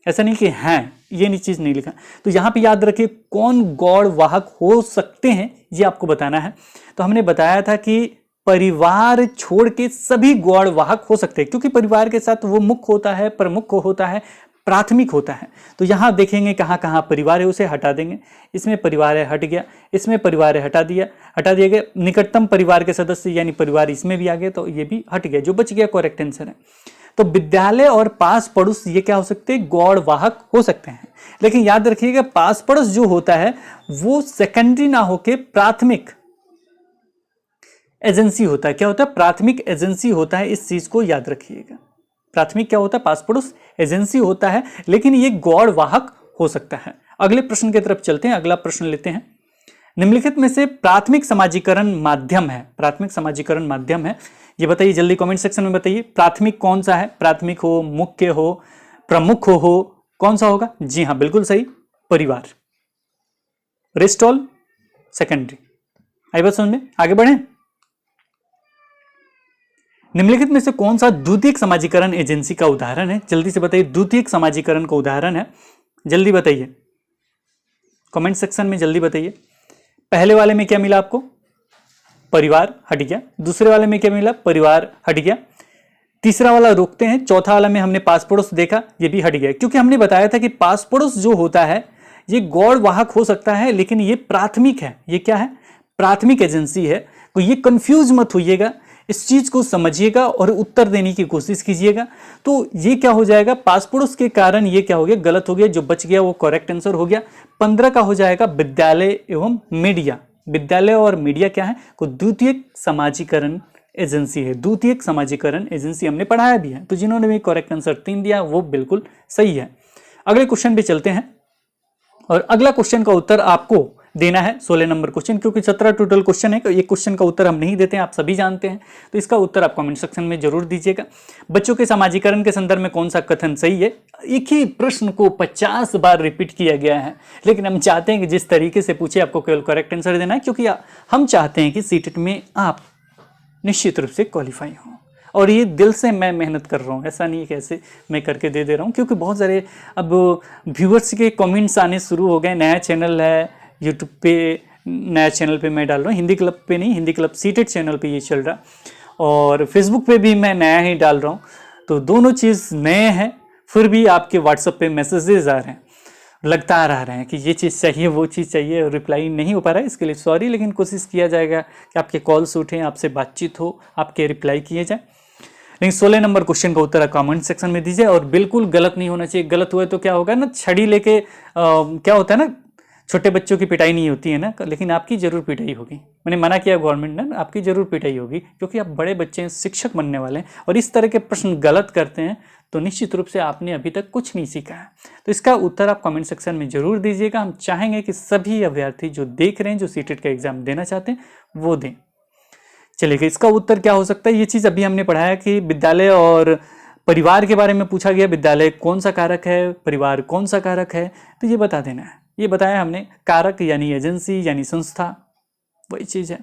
ऐसा नहीं कि हैं, ये चीज नहीं लिखा। तो यहाँ पे याद रखिए कौन गौण वाहक हो सकते हैं ये आपको बताना है। तो हमने बताया था कि परिवार छोड़ के सभी गौण वाहक हो सकते हैं, क्योंकि परिवार के साथ वो मुख्य होता है, प्रमुख होता है, प्राथमिक होता है। तो यहाँ देखेंगे कहाँ कहाँ परिवार है उसे हटा देंगे। इसमें परिवार है हट गया, इसमें परिवार है हटा दिया गया। निकटतम परिवार के सदस्य यानी परिवार इसमें भी आ गए तो ये भी हट गया, जो बच गया करेक्ट आंसर है। तो विद्यालय और पास पड़ोस ये क्या हो सकते हैं, गौण वाहक हो सकते हैं। लेकिन याद रखिएगा पास पड़ोस जो होता है वो सेकेंडरी ना होके प्राथमिक एजेंसी होता है। क्या होता है, प्राथमिक एजेंसी होता है, इस चीज को याद रखिएगा। प्राथमिक क्या होता है, पास पड़ोस एजेंसी होता है, लेकिन ये गौण वाहक हो सकता है। अगले प्रश्न की तरफ चलते हैं। अगला प्रश्न लेते हैं, निम्नलिखित में से प्राथमिक समाजीकरण माध्यम है, प्राथमिक समाजीकरण माध्यम है, ये बताइए जल्दी कमेंट सेक्शन में बताइए। प्राथमिक कौन सा है, प्राथमिक हो, मुख्य हो, प्रमुख हो, कौन सा होगा? जी हाँ बिल्कुल सही, परिवार। Rest all secondary. आई बात समझ में? आगे बढ़े। निम्नलिखित में से कौन सा द्वितीयक समाजीकरण एजेंसी का उदाहरण है? जल्दी से बताइए, द्वितीयक समाजीकरण का उदाहरण है, जल्दी बताइए कमेंट सेक्शन में, जल्दी बताइए। पहले वाले में क्या मिला आपको, परिवार हट गया। दूसरे वाले में क्या मिला, परिवार हट गया। तीसरा वाला रोकते हैं, चौथा वाला में हमने पास पड़ोस देखा, ये भी हट गया, क्योंकि हमने बताया था कि पास पड़ोस जो होता है ये गौण वाहक हो सकता है, लेकिन ये प्राथमिक है। ये क्या है, प्राथमिक एजेंसी है। तो ये कंफ्यूज मत होइएगा, इस चीज को समझिएगा और उत्तर देने की कोशिश कीजिएगा। तो ये क्या हो जाएगा, पास पड़ोस के कारण ये क्या हो गया, गलत हो गया, जो बच गया वो करेक्ट आंसर हो गया। 15 का हो जाएगा विद्यालय एवं मीडिया। विद्यालय और मीडिया क्या है, को द्वितीयक समाजीकरण एजेंसी है। द्वितीयक समाजीकरण एजेंसी हमने पढ़ाया भी है। तो जिन्होंने भी करेक्ट आंसर 3 दिया वो बिल्कुल सही है। अगले क्वेश्चन पे चलते हैं और अगला क्वेश्चन का उत्तर आपको देना है 16 नंबर क्वेश्चन, क्योंकि 17 टोटल क्वेश्चन है। एक क्वेश्चन का उत्तर हम नहीं देते हैं, आप सभी जानते हैं। तो इसका उत्तर आप कमेंट सेक्शन में जरूर दीजिएगा। बच्चों के समाजीकरण के संदर्भ में कौन सा कथन सही है? एक ही प्रश्न को 50 बार रिपीट किया गया है, लेकिन हम चाहते हैं कि जिस तरीके से पूछे आपको केवल करेक्ट आंसर देना है, क्योंकि हम चाहते हैं कि सीटेट में आप निश्चित रूप से क्वालिफाई हों। और ये दिल से मैं मेहनत कर रहा हूँ, ऐसा नहीं है कि ऐसे मैं करके दे रहा हूँ, क्योंकि बहुत सारे अब व्यूअर्स के कमेंट्स आने शुरू हो गए। नया चैनल है यूट्यूब पे, नया चैनल पे मैं डाल रहा हूँ, हिंदी क्लब पे नहीं, हिंदी क्लब सीटेट चैनल पे ये चल रहा, और फेसबुक पे भी मैं नया ही डाल रहा हूँ। तो दोनों चीज़ नए हैं, फिर भी आपके व्हाट्सएप पे मैसेजेस आ रहे हैं, लगातार आ रहे हैं कि ये चीज़ चाहिए, वो चीज़ चाहिए, और रिप्लाई नहीं हो पा रहा है, इसके लिए सॉरी। लेकिन कोशिश किया जाएगा कि आपके कॉल्स उठें, आपसे बातचीत हो, आपके रिप्लाई किए जाए। लेकिन 16 नंबर क्वेश्चन का उत्तर कमेंट सेक्शन में दीजिए, और बिल्कुल गलत नहीं होना चाहिए। गलत हुआ तो क्या होगा ना, छड़ी लेके क्या होता है ना, छोटे बच्चों की पिटाई नहीं होती है ना, लेकिन आपकी जरूर पिटाई होगी। मैंने मना किया गवर्नमेंट ने, आपकी जरूर पिटाई होगी, क्योंकि आप बड़े बच्चे हैं, शिक्षक बनने वाले हैं, और इस तरह के प्रश्न गलत करते हैं तो निश्चित रूप से आपने अभी तक कुछ नहीं सीखा है। तो इसका उत्तर आप कमेंट सेक्शन में जरूर दीजिएगा। हम चाहेंगे कि सभी अभ्यर्थी जो देख रहे हैं, जो सीटेट का एग्जाम देना चाहते हैं, वो दें। चलिए, इसका उत्तर क्या हो सकता है? ये चीज़ अभी हमने पढ़ाया कि विद्यालय और परिवार के बारे में पूछा गया, विद्यालय कौन सा कारक है, परिवार कौन सा कारक है, तो ये बता देना है। ये बताया हमने, कारक यानी एजेंसी यानी संस्था, वही चीज़ है।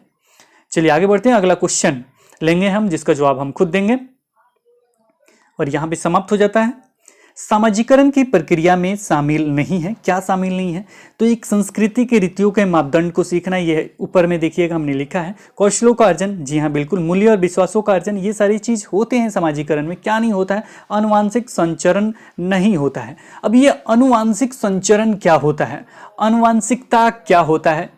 चलिए आगे बढ़ते हैं। अगला क्वेश्चन लेंगे हम, जिसका जवाब हम खुद देंगे, और यहाँ पे समाप्त हो जाता है। समाजीकरण की प्रक्रिया में शामिल नहीं है। क्या शामिल नहीं है? तो एक संस्कृति के रीतियों के मापदंड को सीखना। यह ऊपर में देखिएगा हमने लिखा है। कौशलों का अर्जन, जी हाँ बिल्कुल। मूल्य और विश्वासों का अर्जन, ये सारी चीज होते हैं समाजीकरण में। क्या नहीं होता है? अनुवांशिक संचरण नहीं होता है। अब ये अनुवांशिक संचरण क्या होता है, अनुवांशिकता क्या होता है,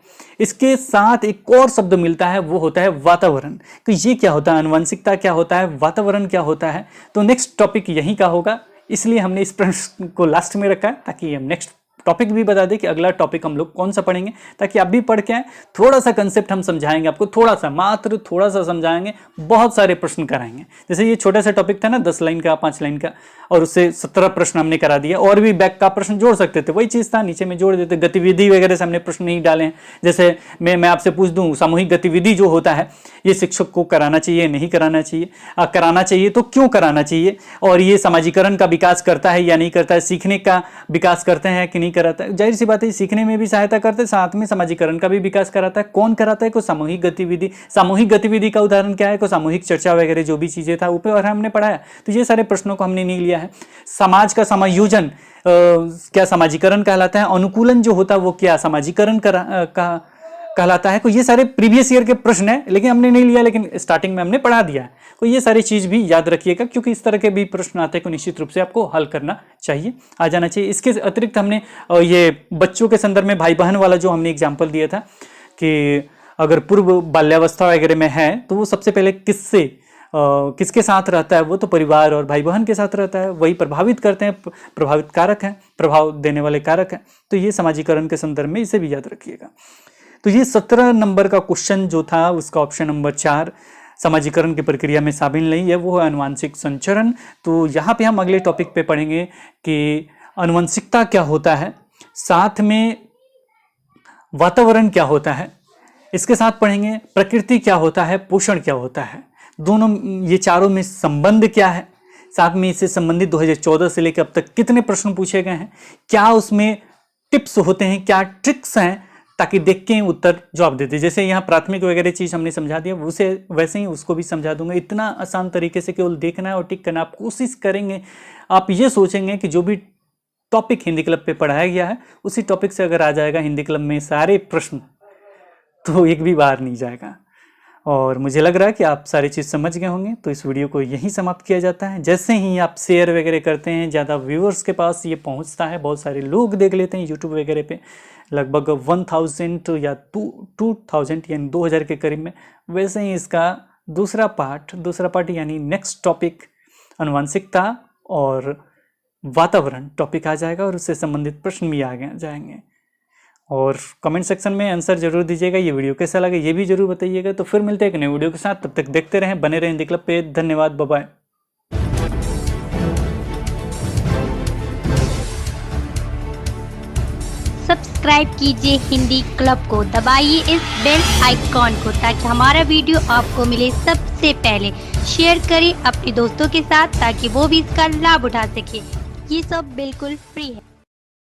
इसके साथ एक और शब्द मिलता है, वो होता है वातावरण। तो ये क्या होता है, अनुवांशिकता क्या होता है, वातावरण क्या होता है? तो नेक्स्ट टॉपिक यहीं का होगा, इसलिए हमने इस प्रश्न को लास्ट में रखा है, ताकि हम नेक्स्ट टॉपिक भी बता दें कि अगला टॉपिक हम लोग कौन सा पढ़ेंगे, ताकि आप भी पढ़ के आए। थोड़ा सा कंसेप्ट हम समझाएंगे आपको, थोड़ा सा, मात्र थोड़ा सा समझाएंगे, बहुत सारे प्रश्न कराएंगे। जैसे ये छोटा सा टॉपिक था ना 10 लाइन का 5 लाइन का, और उससे 17 प्रश्न हमने करा दिया। और भी बैक का प्रश्न जोड़ सकते थे, वही चीज़ था, नीचे में जोड़ देते। गतिविधि वगैरह से हमने प्रश्न नहीं डाले हैं। जैसे मैं आपसे पूछ दूं सामूहिक गतिविधि जो होता है ये शिक्षक को कराना चाहिए, नहीं कराना चाहिए, कराना चाहिए तो क्यों कराना चाहिए, और ये समाजीकरण का विकास करता है या नहीं करता है, सीखने का विकास करते हैं कि नहीं कराता है। जाहिर सी बात है सीखने में भी सहायता करते हैं, साथ में समाजीकरण का भी विकास कराता है। कौन कराता है? को सामूहिक गतिविधि। सामूहिक गतिविधि का उदाहरण क्या है? को सामूहिक चर्चा वगैरह जो भी चीजें था ऊपर और हमने पढ़ाया। तो ये सारे प्रश्नों को हमने नहीं लिया है। समाज का समायोजन क्या समाजीकरण कहलाता है? अनुकूलन जो होता है वो क्या समाजीकरण कहलाता है? को ये सारे प्रीवियस ईयर के प्रश्न है, लेकिन हमने नहीं लिया, लेकिन स्टार्टिंग में हमने पढ़ा दिया है। तो ये सारी चीज भी याद रखिएगा, क्योंकि इस तरह के भी प्रश्न आते हैं को निश्चित रूप से आपको हल करना चाहिए, आ जाना चाहिए। इसके अतिरिक्त हमने ये बच्चों के संदर्भ में भाई बहन वाला जो हमने एग्जाम्पल दिया था कि अगर पूर्व बाल्यावस्था वगैरह में है तो वो सबसे पहले किसके साथ रहता है? वो तो परिवार और भाई बहन के साथ रहता है, वही प्रभावित करते हैं, प्रभावित कारक हैं, प्रभाव देने वाले कारक हैं। तो ये समाजीकरण के संदर्भ में इसे भी याद रखिएगा। तो ये 17 नंबर का क्वेश्चन जो था उसका ऑप्शन नंबर 4 समाजीकरण की प्रक्रिया में शामिल नहीं है, वो है अनुवांशिक संचरण। तो यहाँ पे हम अगले टॉपिक पे पढ़ेंगे कि अनुवंशिकता क्या होता है, साथ में वातावरण क्या होता है, इसके साथ पढ़ेंगे प्रकृति क्या होता है, पोषण क्या होता है, दोनों ये चारों में संबंध क्या है, साथ में इससे संबंधित 2014 से लेकर अब तक कितने प्रश्न पूछे गए हैं, क्या उसमें टिप्स होते हैं, क्या ट्रिक्स हैं, ताकि देख के उत्तर जवाब देते। जैसे यहाँ प्राथमिक वगैरह चीज हमने समझा दिया, उसे वैसे ही उसको भी समझा दूंगा। इतना आसान तरीके से केवल देखना है और टिक करना। आप कोशिश करेंगे, आप ये सोचेंगे कि जो भी टॉपिक हिंदी क्लब पे पढ़ाया गया है उसी टॉपिक से अगर आ जाएगा हिंदी क्लब में सारे प्रश्न, तो एक भी बार नहीं जाएगा। और मुझे लग रहा है कि आप सारी चीज़ समझ गए होंगे। तो इस वीडियो को यहीं समाप्त किया जाता है। जैसे ही आप शेयर वगैरह करते हैं, ज़्यादा व्यूअर्स के पास ये पहुंचता है, बहुत सारे लोग देख लेते हैं यूट्यूब वगैरह पे, लगभग 1000 या 2000 यानी 2000 के करीब में। वैसे ही इसका दूसरा पार्ट यानी नेक्स्ट टॉपिक अनुवांशिकता और वातावरण टॉपिक आ जाएगा, और उससे संबंधित प्रश्न भी आ जाएंगे। और कमेंट सेक्शन में आंसर जरूर दीजिएगा। ये वीडियो कैसा लगा ये भी जरूर बताइएगा। तो फिर मिलते हैं एक नए वीडियो के साथ, तब तक देखते रहें, बने रहें हिंदी क्लब पे। धन्यवाद, बाय बाय। सब्सक्राइब कीजिए हिंदी क्लब को, दबाइए इस बेल आइकॉन को ताकि हमारा वीडियो आपको मिले सबसे पहले। शेयर करें अपने दोस्तों के साथ ताकि वो भी इसका लाभ उठा सके। ये सब बिल्कुल फ्री है।